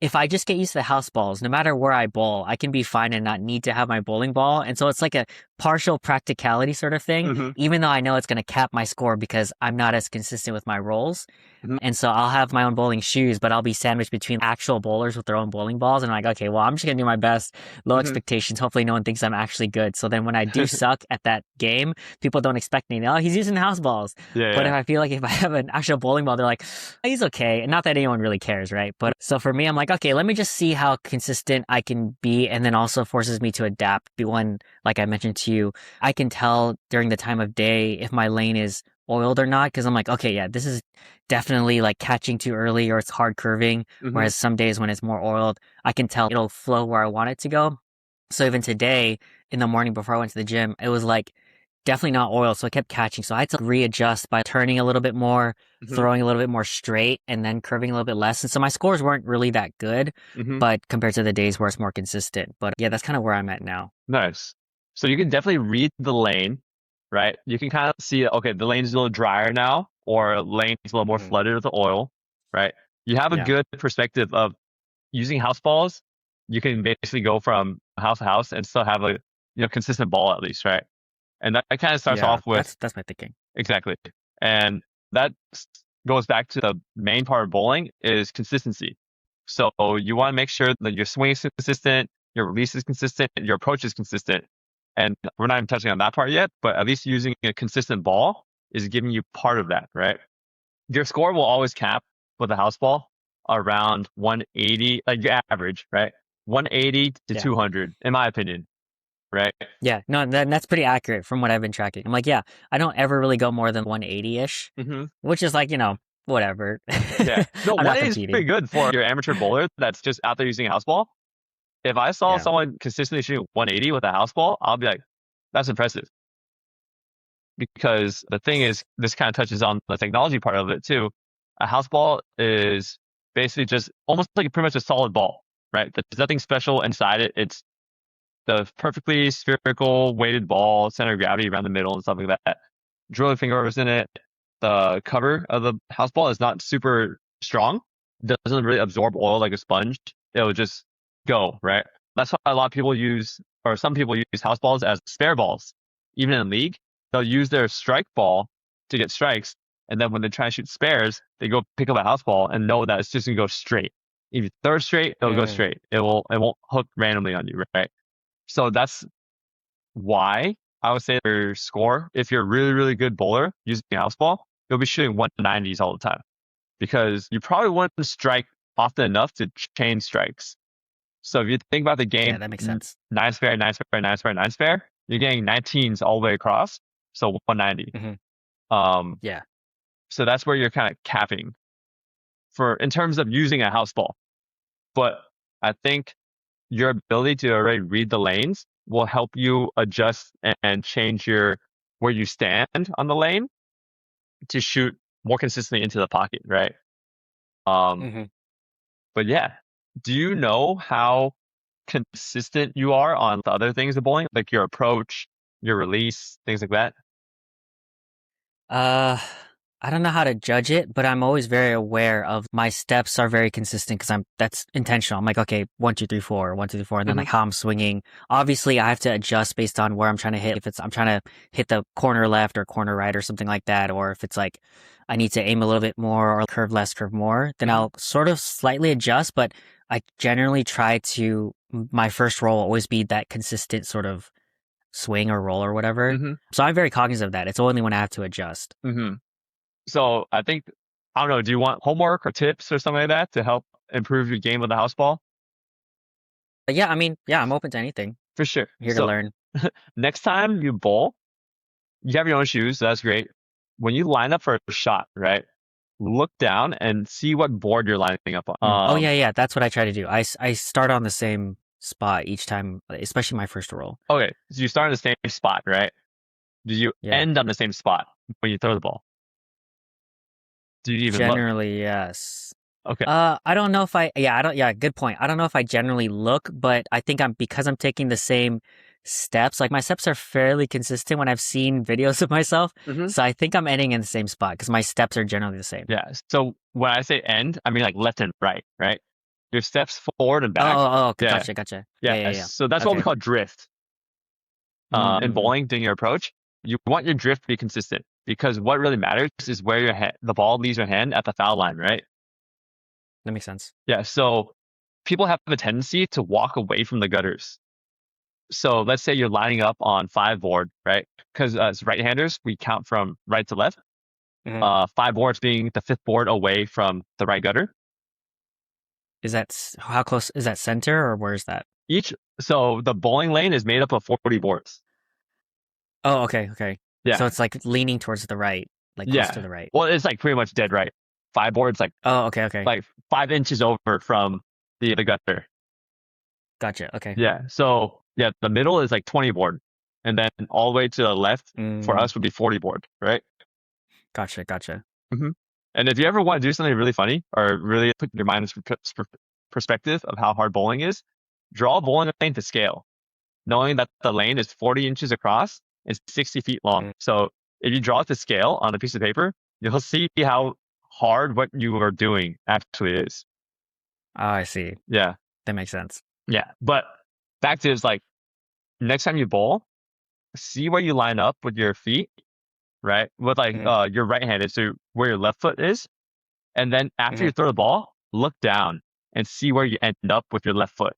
if I just get used to the house balls, no matter where I bowl, I can be fine and not need to have my bowling ball. And so it's like a partial practicality sort of thing, Mm-hmm. even though I know it's going to cap my score because I'm not as consistent with my rolls. Mm-hmm. And so I'll have my own bowling shoes, but I'll be sandwiched between actual bowlers with their own bowling balls. And I'm like, okay, well, I'm just going to do my best, low Mm-hmm. expectations. Hopefully no one thinks I'm actually good. So then when I do suck at that game, people don't expect me. Oh, he's using house balls. Yeah, But yeah. if I feel like if I have an actual bowling ball, they're like, he's okay. And not that anyone really cares, right? But so for me, I'm like, okay, let me just see how consistent I can be. And then also forces me to adapt. One, like I mentioned to you, I can tell during the time of day if my lane is oiled or not, because I'm like, okay, yeah, this is definitely like catching too early or it's hard curving. Mm-hmm. Whereas some days when it's more oiled, I can tell it'll flow where I want it to go. So even today in the morning before I went to the gym, it was like definitely not oiled. So I kept catching. So I had to readjust by turning a little bit more, Mm-hmm. throwing a little bit more straight, and then curving a little bit less. And so my scores weren't really that good, Mm-hmm. but compared to the days where it's more consistent. But yeah, that's kind of where I'm at now. Nice. So you can definitely read the lane, right? You can kind of see, okay, the lane is a little drier now, or lane is a little more Mhm. flooded with the oil, right? You have a Yeah. good perspective of using house balls. You can basically go from house to house and still have a consistent ball at least, right? And that kind of starts Yeah, off with that's my thinking. exactly, and that goes back to the main part of bowling is consistency. So you want to make sure that your swing is consistent, your release is consistent, your approach is consistent. And we're not even touching on that part yet, but at least using a consistent ball is giving you part of that, right? Your score will always cap with a house ball around 180, like your average, right? 180 to Yeah. 200, in my opinion, right? Yeah, no, that's pretty accurate from what I've been tracking. I'm like, yeah, I don't ever really go more than 180-ish, Mm-hmm. which is like, whatever. Yeah. No, I'm not 180 is pretty competing. good for your amateur bowler that's just out there using a house ball. If I saw Yeah. someone consistently shooting 180 with a house ball, I'll be like, that's impressive. Because the thing is, this kind of touches on the technology part of it too. A house ball is basically just almost like pretty much a solid ball, right? There's nothing special inside it. It's the perfectly spherical weighted ball, center of gravity around the middle and stuff like that. Drilling fingers in it. The cover of the house ball is not super strong. Doesn't really absorb oil like a sponge. It'll just go, right? That's why a lot of people use, or some people use house balls as spare balls. Even in league, they'll use their strike ball to get strikes. And then when they try to shoot spares, they go pick up a house ball and know that it's just gonna go straight. If you throw it straight, it'll go Mm. straight. It won't hook randomly on you, right? So that's why I would say your score, if you're a really, really good bowler using a house ball, you'll be shooting 190s all the time because you probably want to strike often enough to chain strikes. So if you think about the Yeah, game, that makes sense. nine spare, nine spare, nine spare, nine spare, you're getting 19s all the way across. So 190. Um, Yeah. so that's where you're kind of capping for in terms of using a house ball. But I think your ability to already read the lanes will help you adjust and change where you stand on the lane to shoot more consistently into the pocket, right? Um, hmm but yeah, do you know how consistent you are on the other things of bowling, like your approach, your release, things like that? Uh, I don't know how to judge it, but I'm always very aware of my steps are very consistent because that's intentional. I'm like, okay, 1, 2, 3, 4, 1, 2, 3, 4, and then Hmm. like how I'm swinging. Obviously, I have to adjust based on where I'm trying to hit. If I'm trying to hit the corner left or corner right or something like that, or if it's like I need to aim a little bit more or curve less, curve more, then Hmm. I'll sort of slightly adjust. But I generally try to my first roll always be that consistent sort of swing or roll or whatever. Hmm. So I'm very cognizant of that. It's only when I have to adjust. Hmm. So I think, I don't know, do you want homework or tips or something like that to help improve your game with the house ball? But yeah, I mean, yeah, I'm open to anything. For sure. I'm here to So learn. next time you bowl, you have your own shoes. So that's great. When you line up for a shot, right? Look down and see what board you're lining up Oh on. yeah, yeah, that's what I try to do. I start on the same spot each time, especially my first roll. Okay, so you start in the same spot, right? Do you Yeah, end on the same spot when you throw the ball? Do you even look? generally yes. Okay. I don't know if I don't yeah, good point. I don't know if I generally look, but I think because I'm taking the same steps. Like my steps are fairly consistent when I've seen videos of myself, Hmm. so I think I'm ending in the same spot because my steps are generally the same. Yeah. So when I say end, I mean like left and right, right? Your steps forward and Oh, back. oh, oh, Yeah. gotcha. Yeah. Yeah, yeah, yeah. So that's what we Okay. call drift. in bowling during your approach, you want your drift to be consistent because what really matters is where the ball leaves your hand at the foul line, right? That makes sense. Yeah. So people have a tendency to walk away from the gutters. So let's say you're lining up on 5 board, right? Because as right-handers, we count from right to left. 5 boards being the 5th board away from the right gutter. How close is that center, or where is that? So the bowling lane is made up of 40 boards. Oh, okay. Yeah. So it's like leaning towards the right, like close to the right. Well, it's like pretty much dead right. 5 boards, like okay. like 5 inches over from the gutter. Gotcha. Okay. Yeah. So yeah, the middle is like 20 board, and then all the way to the left for us would be 40 board, right? Gotcha. Mm-hmm. And if you ever want to do something really funny or really put your mind in perspective of how hard bowling is, draw a bowling lane to scale, knowing that the lane is 40 inches across and 60 feet long. So if you draw it to scale on a piece of paper, you'll see how hard what you are doing actually is. Oh, I see. Yeah. That makes sense. Yeah. But back to is like, next time you bowl, see where you line up with your feet, right? With like your right-handed, so where your left foot is. And then after you throw the ball, look down and see where you end up with your left foot.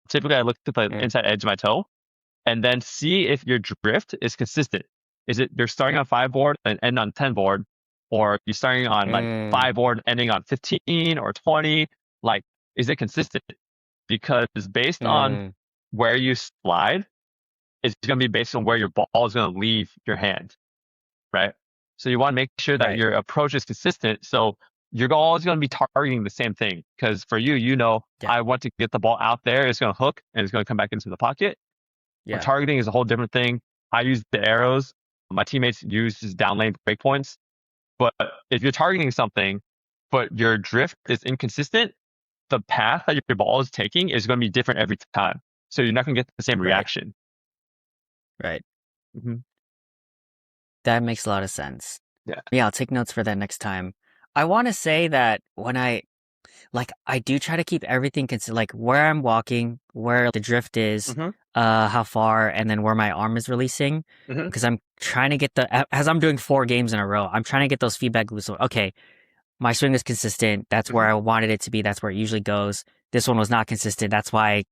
Typically, I look at the inside edge of my toe and then see if your drift is consistent. Is it you're starting on 5 board and end on 10 board, or you're starting on like 5 board ending on 15 or 20? Like, is it consistent? Because based on where you slide, it's going to be based on where your ball is going to leave your hand, right? So you want to make sure that your approach is consistent. So you're always going to be targeting the same thing. Because for you, I want to get the ball out there. It's going to hook and it's going to come back into the pocket. Yeah. But targeting is a whole different thing. I use the arrows. My teammates use down lane breakpoints. But if you're targeting something, but your drift is inconsistent, the path that your ball is taking is going to be different every time. So you're not going to get the same reaction. Right. That makes a lot of sense. Yeah, I'll take notes for that next time. I want to say that when I do try to keep everything consistent, like where I'm walking, where the drift is, how far, and then where my arm is releasing. Because I'm trying to get as I'm doing 4 games in a row, I'm trying to get those feedback loops. Okay, my swing is consistent. That's where I wanted it to be. That's where it usually goes. This one was not consistent. That's why I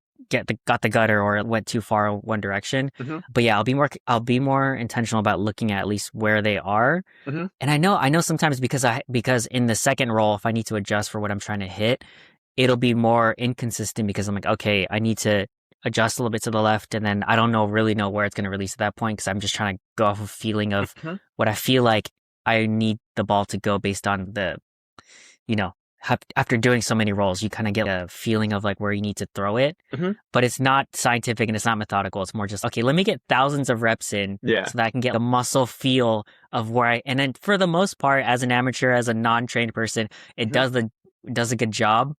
got the gutter or it went too far one direction. But yeah, I'll be more intentional about looking at least where they are. And I know sometimes because in the second roll, if I need to adjust for what I'm trying to hit, it'll be more inconsistent because I'm like, okay, I need to adjust a little bit to the left, and then I don't really know where it's going to release at that point because I'm just trying to go off of feeling of what I feel like I need the ball to go based on the, after doing so many rolls, you kind of get a feeling of like where you need to throw it, but it's not scientific and it's not methodical. It's more just, okay, let me get thousands of reps in so that I can get the muscle feel of where and then for the most part, as an amateur, as a non-trained person, it does a good job.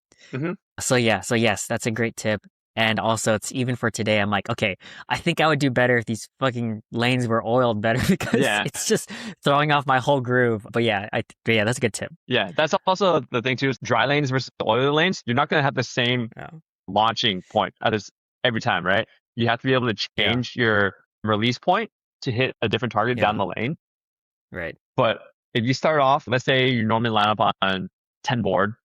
So yes, that's a great tip. And also, it's even for today, I'm like, okay, I think I would do better if these fucking lanes were oiled better because it's just throwing off my whole groove. But yeah, that's a good tip. Yeah, that's also the thing too, is dry lanes versus oily lanes. You're not going to have the same launching point every time, right? You have to be able to change your release point to hit a different target down the lane. Right. But if you start off, let's say you normally line up on 10 board,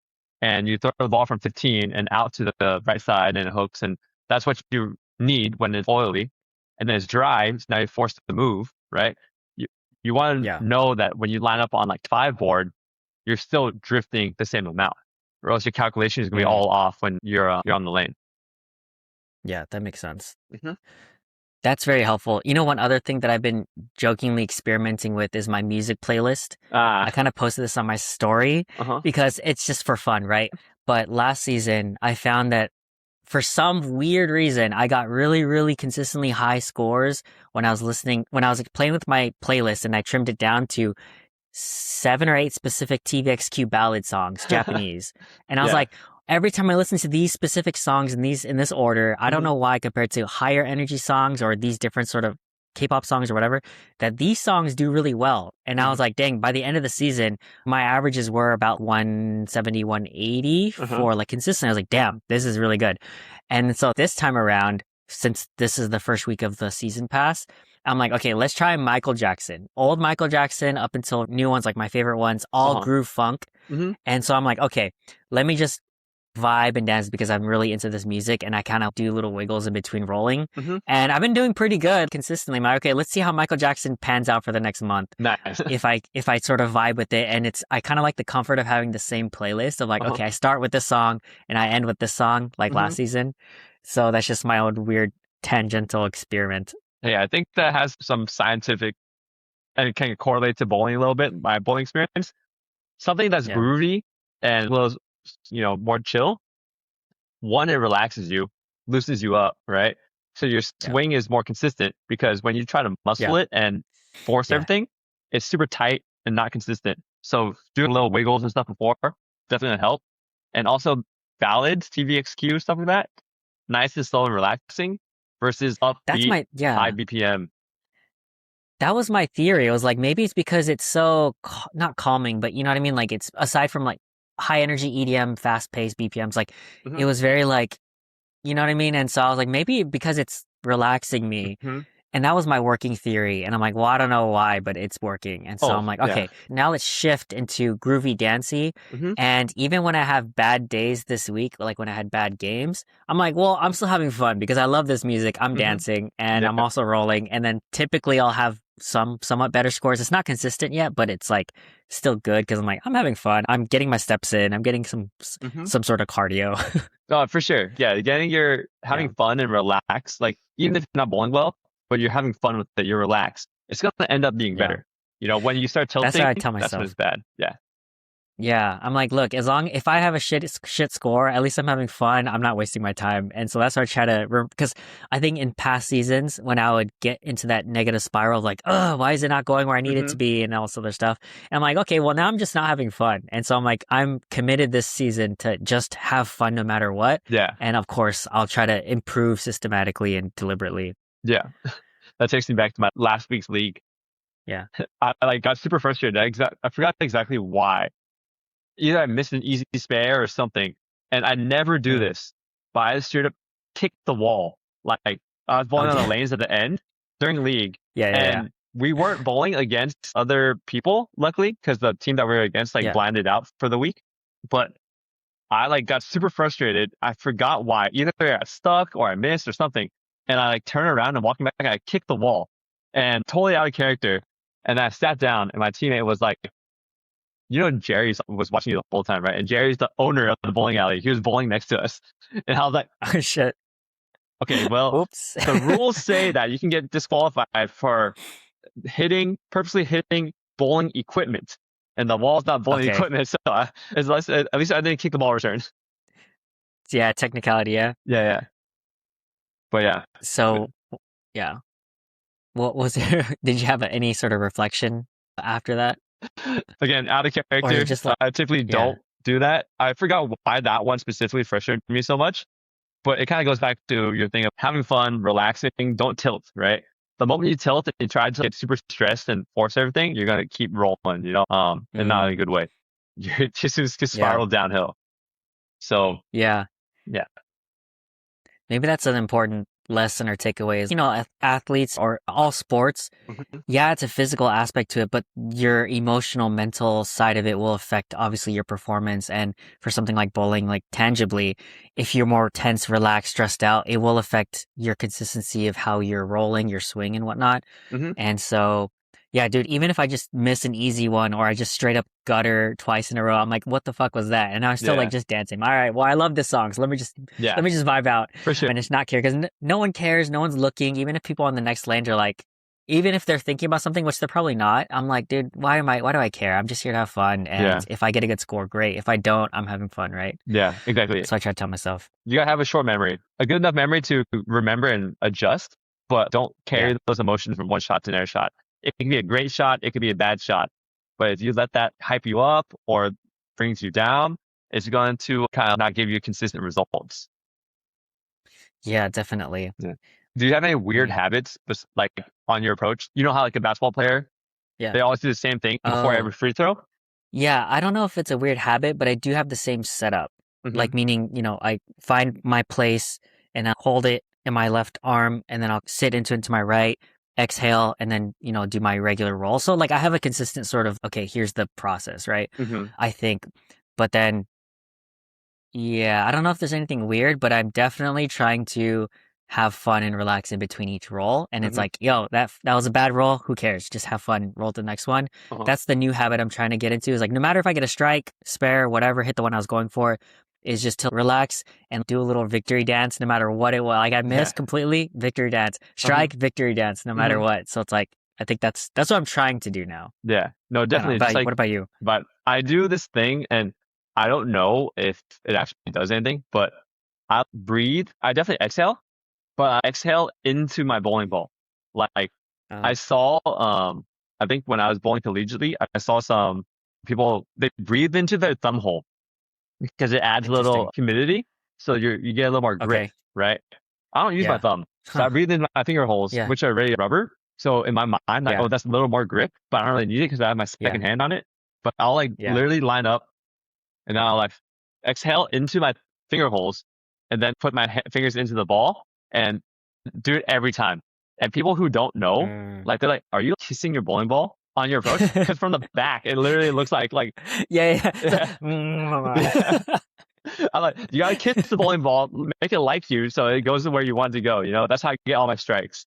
and you throw the ball from 15 and out to the right side and it hooks, and that's what you need when it's oily. And then it's dry, so now you're forced to move, right? You want to know that when you line up on like 5 board, you're still drifting the same amount, or else your calculation is going to be all off when you're on the lane. Yeah, that makes sense. That's very helpful. One other thing that I've been jokingly experimenting with is my music playlist. I kind of posted this on my story because it's just for fun, right? But last season, I found that for some weird reason, I got really, really consistently high scores when I was playing with my playlist, and I trimmed it down to 7 or 8 specific TVXQ ballad songs, Japanese. And I was like, every time I listen to these specific songs in this order, I don't know why compared to higher energy songs or these different sort of K-pop songs or whatever, that these songs do really well. And I was like, dang, by the end of the season, my averages were about 170, 180 for like consistent. I was like, damn, this is really good. And so this time around, since this is the first week of the season pass, I'm like, okay, let's try Michael Jackson. Old Michael Jackson up until new ones, like my favorite ones, all groove funk. Mm-hmm. And so I'm like, okay, let me just vibe and dance because I'm really into this music and I kind of do little wiggles in between rolling. Mm-hmm. And I've been doing pretty good consistently. I'm like, okay, let's see how Michael Jackson pans out for the next month. Nice. If I sort of vibe with it, and I kind of like the comfort of having the same playlist of like, okay, I start with this song and I end with this song like last season. So that's just my own weird tangential experiment. Yeah, I think that has some scientific and it can correlate to bowling a little bit, my bowling experience. Something that's groovy and a little, more chill. One, it relaxes you, loosens you up, right? So your swing is more consistent because when you try to muscle it and force everything, it's super tight and not consistent. So doing little wiggles and stuff before definitely help. And also ballads, TVXQ, stuff like that. Nice and slow and relaxing versus upbeat, high BPM. That was my theory. It was like, maybe it's because it's so not calming, but you know what I mean? Like it's aside from like high energy EDM, fast paced BPMs, like it was very like, you know what I mean? And so I was like, maybe because it's relaxing me. And that was my working theory. And I'm like, well, I don't know why, but it's working. And so I'm like, okay, now let's shift into groovy dancey. And even when I have bad days this week, like when I had bad games, I'm like, well, I'm still having fun because I love this music. I'm dancing and I'm also rolling. And then typically I'll have somewhat better scores. It's not consistent yet, but it's like still good because I'm like, I'm having fun. I'm getting my steps in. I'm getting some sort of cardio. Oh, for sure. Yeah. Having fun and relax. Like even if you're not bowling well, but you're having fun with it, you're relaxed. It's going to end up being better. When you start tilting, that's what I tell myself. That's when it's bad. Yeah. Yeah, I'm like, look, if I have a shit score, at least I'm having fun. I'm not wasting my time. And so that's why I try to, because I think in past seasons when I would get into that negative spiral of like, oh, why is it not going where I need it to be and all this other stuff. And I'm like, okay, well now I'm just not having fun. And so I'm like, I'm committed this season to just have fun no matter what. Yeah. And of course, I'll try to improve systematically and deliberately. Yeah. That takes me back to my last week's league. Yeah. I got super frustrated. I forgot exactly why. Either I missed an easy spare or something. And I never do this, but I straight up kicked the wall. Like I was bowling on the lanes at the end during league. And we weren't bowling against other people, luckily, because the team that we were against blinded out for the week. But I got super frustrated. I forgot why. Either I got stuck or I missed or something. And I turned around and walking back, I kicked the wall and totally out of character. And I sat down and my teammate was like, Jerry was watching you the whole time, right? And Jerry's the owner of the bowling alley. He was bowling next to us. And I was like, oh, shit. Okay, well, oops. The rules say that you can get disqualified for purposely hitting bowling equipment. And the wall's not bowling equipment. So at least I didn't kick the ball return. Yeah, technicality, yeah. Yeah. But yeah. So, yeah. What was there? Did you have any sort of reflection after that? Again, out of character. Just I typically don't do that. I forgot why that one specifically frustrated me so much, but it kind of goes back to your thing of having fun, relaxing. Don't tilt, right? The moment you tilt and you try to get super stressed and force everything, you're gonna keep rolling, and not in a good way. You're just spiral downhill. So yeah. Maybe that's an important lesson or takeaway is, athletes or all sports, it's a physical aspect to it, but your emotional, mental side of it will affect obviously your performance. And for something like bowling, like tangibly, if you're more tense, relaxed, stressed out, it will affect your consistency of how you're rolling, your swing and whatnot. And so, yeah, dude, even if I just miss an easy one or I just straight up gutter twice in a row, I'm like, what the fuck was that? And I'm still just dancing. All right, well, I love this song, so let me just vibe out. For sure. And it's not care because no one cares, no one's looking. Even if people on the next lane are like, even if they're thinking about something, which they're probably not, I'm like, dude, why do I care? I'm just here to have fun. And if I get a good score, great. If I don't, I'm having fun, right? Yeah, exactly. So I try to tell myself. You gotta have a short memory, a good enough memory to remember and adjust, but don't carry those emotions from one shot to another shot. It can be a great shot. It could be a bad shot. But if you let that hype you up or brings you down, it's going to kind of not give you consistent results. Yeah, definitely. Yeah. Do you have any weird habits, like on your approach? You know how like a basketball player, they always do the same thing before every free throw? Yeah, I don't know if it's a weird habit, but I do have the same setup. Like meaning, I find my place and I hold it in my left arm, and then I'll sit into my right, exhale, and then, do my regular roll. So like I have a consistent sort of, okay, here's the process, right? Hmm. I think, but then, yeah, I don't know if there's anything weird, but I'm definitely trying to have fun and relax in between each roll. And it's Hmm. like, yo, that was a bad roll. Who cares? Just have fun. Roll the next one. Uh-huh. That's the new habit I'm trying to get into. Is like no matter if I get a strike, spare, whatever, hit the one I was going for, is just to relax and do a little victory dance no matter what it was. Like I Yeah. missed completely, victory dance. Uh-huh. Strike, victory dance, no matter Hmm. what. So it's like I think that's what I'm trying to do now. Yeah. No, I don't know. definitely. Just like, What about you? but I do this thing, and I don't know if it actually does anything, but I breathe. I definitely exhale, but I exhale into my bowling ball. Like Uh, I saw, I think when I was bowling collegiately, I saw some people, they breathe into their thumb hole because it adds a little Interesting. humidity, so you get a little more grip, Okay. right? I don't use my Yeah. thumb, so I Huh. breathe in my finger holes, Yeah. which are already rubber. So in my mind, like, Yeah. oh, that's a little more grip, but I don't really need it because I have my Yeah. second hand on it. But I'll like Yeah. literally line up, and then I'll like exhale into my finger holes, and then put my fingers into the ball, and do it every time. And people who don't know, Mm. like they're like, "Are you kissing your bowling ball on your approach?" Because from the back, it literally looks like Yeah, yeah. It's yeah, yeah. like, I like you gotta kiss the bowling ball, make it like you, so it goes to where you want it to go. That's how I get all my strikes.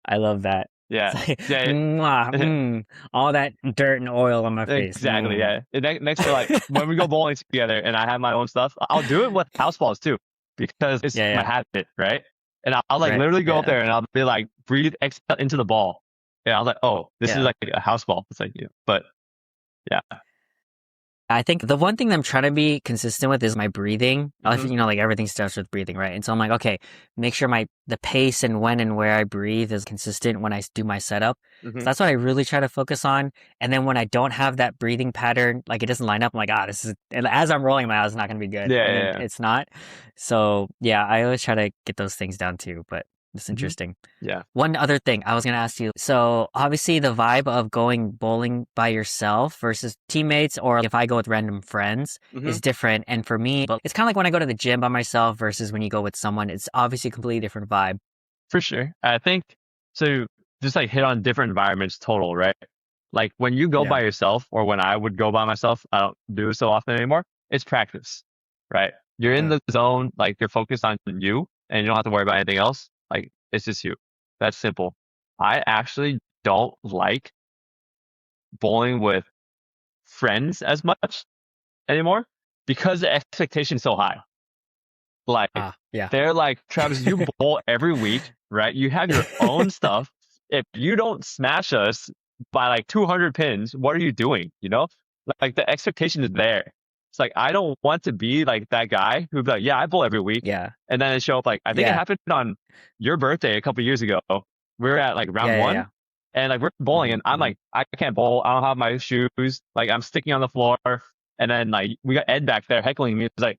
I love that. It's Yeah, like, yeah, mwah, all that dirt and oil on my face. exactly. Yeah. And next to like when we go bowling together, and I have my own stuff, I'll do it with house balls too, because it's Yeah, my yeah. habit, right? And I'll like Right. literally go up Yeah. there and I'll be like, breathe, exhale into the ball. And I was like, oh, this is Yeah. like a house ball. It's like, but yeah. I think the one thing that I'm trying to be consistent with is my breathing. Hmm. Like everything starts with breathing, right? And so I'm like, okay, make sure the pace and when and where I breathe is consistent when I do my setup. So Hmm. that's what I really try to focus on. And then when I don't have that breathing pattern, like it doesn't line up, I'm like, this is, and as I'm rolling, my it's not going to be good. Yeah, And then yeah, it's not. So yeah, I always try to get those things down too, but it's yeah. Hmm. interesting. Yeah. One other thing I was going to ask you. So obviously the vibe of going bowling by yourself versus teammates, or if I go with random friends, Hmm. is different. And for me, but it's kind of like when I go to the gym by myself versus when you go with someone, it's obviously a completely different vibe. For sure. I think so. Just like hit on different environments total, right? Like when you go Yeah. by yourself, or when I would go by myself, I don't do it so often anymore. It's practice, right? You're in Mm. the zone, like you're focused on you, and you don't have to worry about anything else. Like it's just you. That's simple. I actually don't like bowling with friends as much anymore because the expectation is so high. Like Yeah. they're like, Travis, you bowl every week, right? You have your own stuff. If you don't smash us by like 200 pins, what are you doing? Like the expectation is there. It's like I don't want to be like that guy who'd be like, yeah, I bowl every week, Yeah. and then it show up like I think it Yeah. happened on your birthday a couple years ago. We were at like round Yeah. Yeah. one, Yeah. and like we're bowling, Hmm. and I'm like, I can't bowl. I don't have my shoes. Like I'm sticking on the floor, and then like we got Ed back there heckling me. It's like,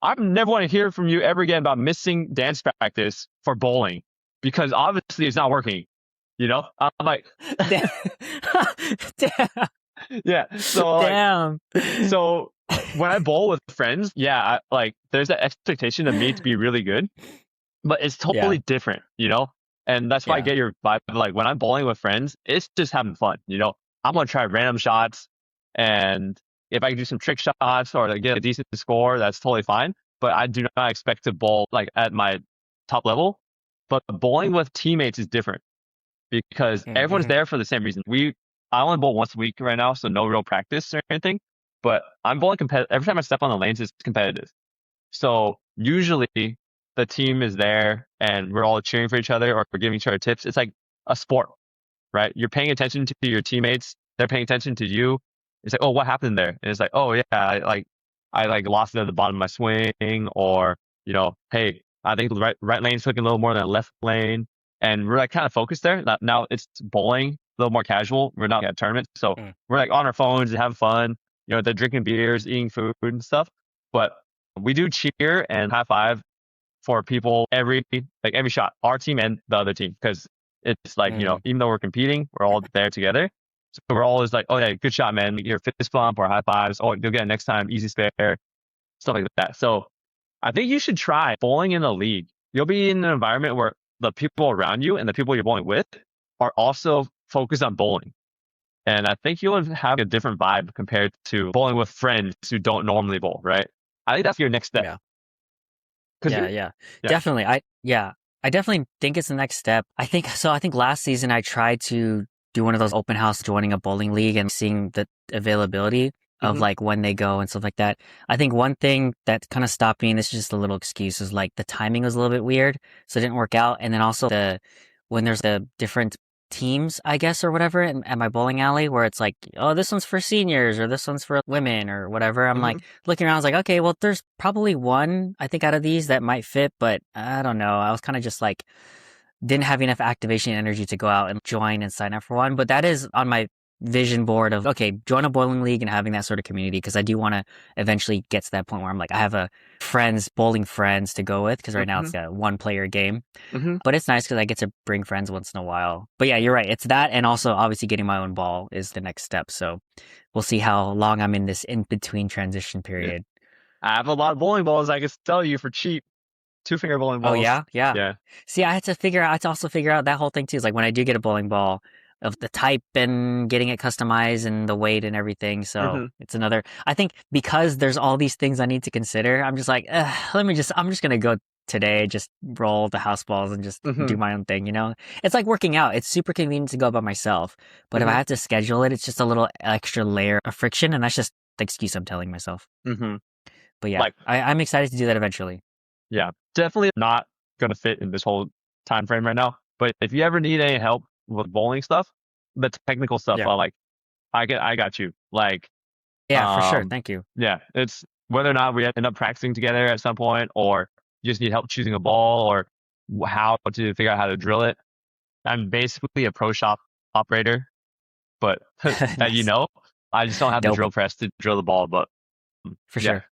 I never want to hear from you ever again about missing dance practice for bowling because obviously it's not working. I'm like, Damn. Damn. yeah. So like, Damn. so when I bowl with friends, yeah, like there's that expectation of me to be really good, but it's Yeah. totally different, and that's why I Yeah. get your vibe. Like when I'm bowling with friends, it's just having fun. I'm gonna try random shots, and if I can do some trick shots or like get a decent score, that's totally fine. But I do not expect to bowl like at my top level. But bowling with teammates is different because everyone's Mm-hmm. there for the same reason. I only bowl once a week right now, so no real practice or anything. But I'm bowling competitive. Every time I step on the lanes, it's competitive. So usually the team is there and we're all cheering for each other or we're giving each other tips. It's like a sport, right? You're paying attention to your teammates. They're paying attention to you. It's like, oh, what happened there? And it's like, oh yeah, I lost it at the bottom of my swing, or hey, I think the right lane's looking a little more than the left lane, and we're like kind of focused there. Now it's bowling, a little more casual. We're not at a tournament, so Mm. we're like on our phones and having fun. They're drinking beers, eating food and stuff, but we do cheer and high five for people every shot, our team and the other team, because it's like, Mm. even though we're competing, we're all there together. So we're always like, oh yeah, good shot, man. Your fist bump or high fives. Oh, you'll get it next time. Easy spare, stuff like that. So I think you should try bowling in a league. you'll be in an environment where the people around you and the people you're bowling with are also focused on bowling. And I think you'll have a different vibe compared to bowling with friends who don't normally bowl, right? I think that's your next step. Yeah. 'Cause Yeah, you're, yeah. yeah. Definitely. I definitely think it's the next step. I think so. I think last season I tried to do one of those open house, joining a bowling league and seeing the availability of Hmm. like when they go and stuff like that. I think one thing that kind of stopped me, and this is just a little excuse, is like the timing was a little bit weird, so it didn't work out. And then also the when there's the different teams, I guess, or whatever at my bowling alley, where it's like, oh, this one's for seniors or this one's for women or whatever. I'm Hmm. like looking around, I was like, okay, well, there's probably one I think out of these that might fit, but I don't know. I was kind of just like didn't have enough activation energy to go out and join and sign up for one. But that is on my vision board of, okay, join a bowling league and having that sort of community, because I do want to eventually get to that point where I'm like, I have a bowling friends to go with, because right now Hmm. it's a one player game. Hmm. But it's nice because I get to bring friends once in a while. But yeah, you're right. It's that, and also obviously getting my own ball is the next step. So we'll see how long I'm in this in between transition Yeah. period. I have a lot of bowling balls I can sell you for cheap. 2-finger bowling Oh balls. yeah, yeah. Yeah. See, I had to also figure out that whole thing too. Is like when I do get a bowling ball, of the type and getting it customized and the weight and everything. So Hmm. it's another. I think because there's all these things I need to consider, I'm just like, I'm just gonna go today, just roll the house balls and just Hmm. do my own thing. You know, it's like working out. It's super convenient to go by myself, but if I Hmm. have to schedule it, it's just a little extra layer of friction, and that's just the excuse I'm telling myself. Hmm. But yeah, Like, I'm excited to do that eventually. yeah, definitely not gonna fit in this whole time frame right now. But if you ever need any help with bowling stuff, the technical stuff, Yeah, I got you. Like, yeah, for sure. um, Thank you. yeah, it's whether or not we end up practicing together at some point, or you just need help choosing a ball, or how to figure out how to drill it. I'm basically a pro shop operator, but that Nice. I just don't have the Dope. drill press to drill the ball. But For yeah. sure.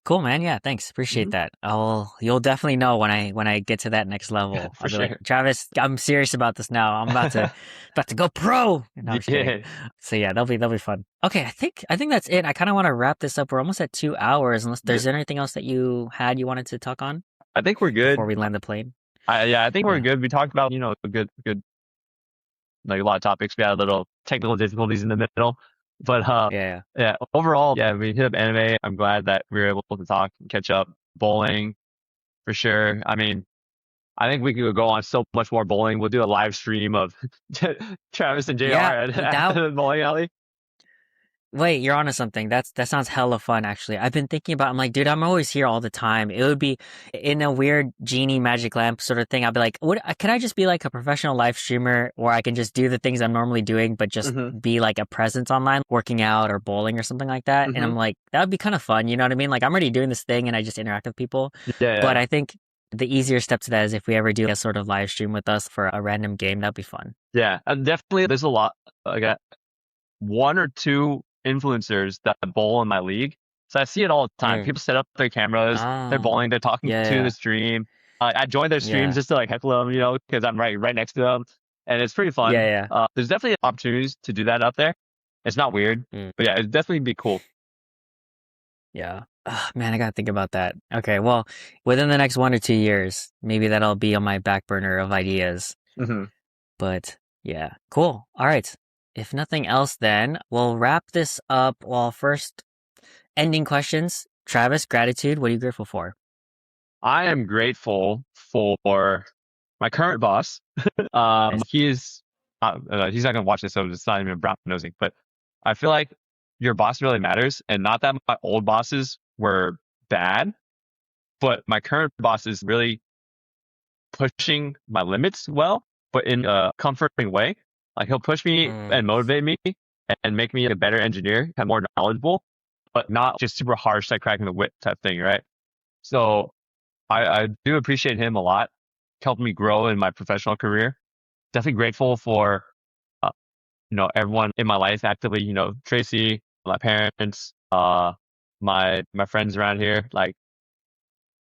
Cool, man. Yeah, thanks. Hmm. Appreciate that. You'll definitely know when I get to that next level. For I'll be like, sure. Travis, I'm serious about this now. I'm about to go pro. No, I'm just kidding. Yeah. So yeah, that'll be fun. Okay, I think that's it. I kind of want to wrap this up. We're almost at 2 hours. Unless Yeah. there's anything else that you wanted to talk on I think we're before good. we land the plane. I think we're Yeah. good. We talked about, a good, like a lot of topics. We had a little technical difficulties in the middle, but Yeah. yeah, overall, yeah, we hit up anime. I'm glad that we were able to talk and catch up. Bowling for sure. I mean, I think we could go on so much more bowling. We'll do a live stream of Travis and JR Yeah, at that the bowling alley. Wait, you're onto something. That sounds hella fun, actually. I've been thinking about. I'm like, dude, I'm always here all the time. It would be in a weird genie magic lamp sort of thing. I'd be like, what? Can I just be like a professional live streamer where I can just do the things I'm normally doing, but just Hmm. be like a presence online, working out or bowling or something like that? And Hmm. I'm like, that would be kind of fun. You know what I mean? Like, I'm already doing this thing, and I just interact with people. Yeah, But yeah, I think the easier step to that is if we ever do a sort of live stream with us for a random game. That'd be fun. yeah. Definitely, there's a lot. I got one or two influencers that bowl in my league. So I see it all the time. Mm. People set up their cameras, they're Oh, bowling, they're talking to the yeah, stream. I joined their streams yeah, just to like heckle them, because I'm right next to them, and it's pretty yeah, fun. yeah, There's definitely opportunities to do that out there. It's not weird, yeah. but yeah, it'd definitely be cool. Yeah. Ah, man, I gotta think about that. Okay, well, within the next 1 or 2 years, maybe that'll be on my back burner of ideas. Hmm. But yeah, cool. All right. If nothing else, then we'll wrap this up. Well, first, ending questions. Travis, gratitude. What are you grateful for? I am grateful for my current boss. Nice. He's not gonna watch this, so it's not even brown nosing. But I feel like your boss really matters, and not that my old bosses were bad, but my current boss is really pushing my limits well, but in a comforting way. Like he'll push me Mm, and motivate me and make me a better engineer, have more knowledgeable, but not just super harsh, like cracking the whip type thing, right? So I do appreciate him a lot, helped me grow in my professional career. Definitely grateful for uh, everyone in my life actively. Tracy, my parents, my friends around here. Like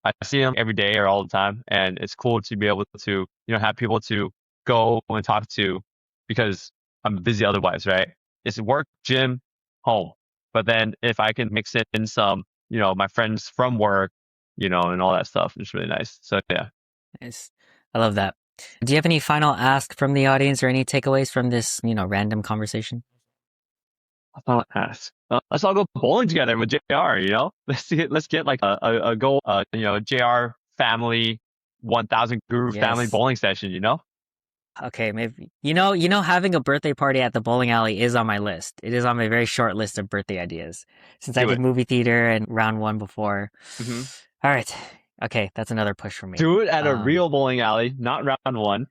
I see them every day or all the time, and it's cool to be able to have people to go and talk to because I'm busy otherwise, right? It's work, gym, home. But then if I can mix in some, my friends from work and all that stuff. It's really nice. So yeah. Nice. I love that. Do you have any final ask from the audience or any takeaways from this, random conversation? I'll ask. Let's all go bowling together with JR. Let's get like a goal. JR family 1,000 guru family Yes. bowling session. Okay, maybe having a birthday party at the bowling alley is on my list. It is on my very short list of birthday ideas. Since I Do did it. movie theater and round one before. hmm All right. Okay, that's another push for me. Do it at a real bowling alley, not round one.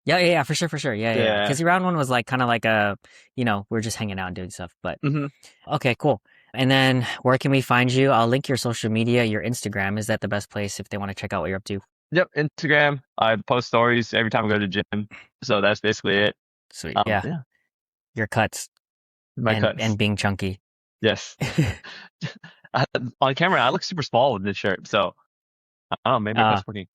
Yeah, for sure. Yeah. Yeah. Because round one was like kind of like we're just hanging out and doing stuff. But hmm okay, cool. And then where can we find you? I'll link your social media, your Instagram. Is that the best place if they want to check out what you're up to? Yep, Instagram. I post stories every time I go to the gym. So that's basically it. Sweet. Yeah. Your cuts. My cuts. And being chunky. Yes. On camera, I look super small with this shirt. So I don't know, maybe that's working.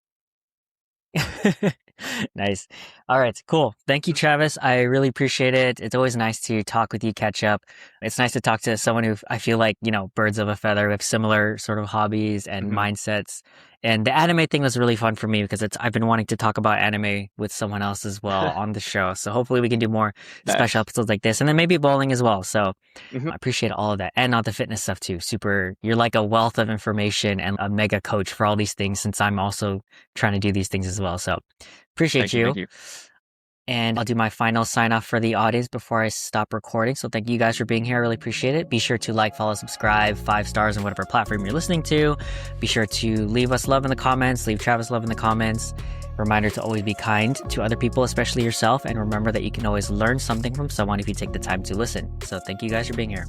Nice. All right, cool. Thank you, Travis. I really appreciate it. It's always nice to talk with you, catch up. It's nice to talk to someone who I feel like, birds of a feather with similar sort of hobbies and mindsets. And the anime thing was really fun for me because I've been wanting to talk about anime with someone else as well on the show. So hopefully we can do more special episodes like this, and then maybe bowling as well. So I appreciate all of that, and all the fitness stuff too. Super. You're like a wealth of information and a mega coach for all these things, since I'm also trying to do these things as well. So appreciate you. Thank you. And I'll do my final sign off for the audience before I stop recording. So thank you guys for being here. I really appreciate it. Be sure to like, follow, subscribe, 5 stars on whatever platform you're listening to. Be sure to leave us love in the comments, leave Travis love in the comments. Reminder to always be kind to other people, especially yourself. And remember that you can always learn something from someone if you take the time to listen. So thank you guys for being here.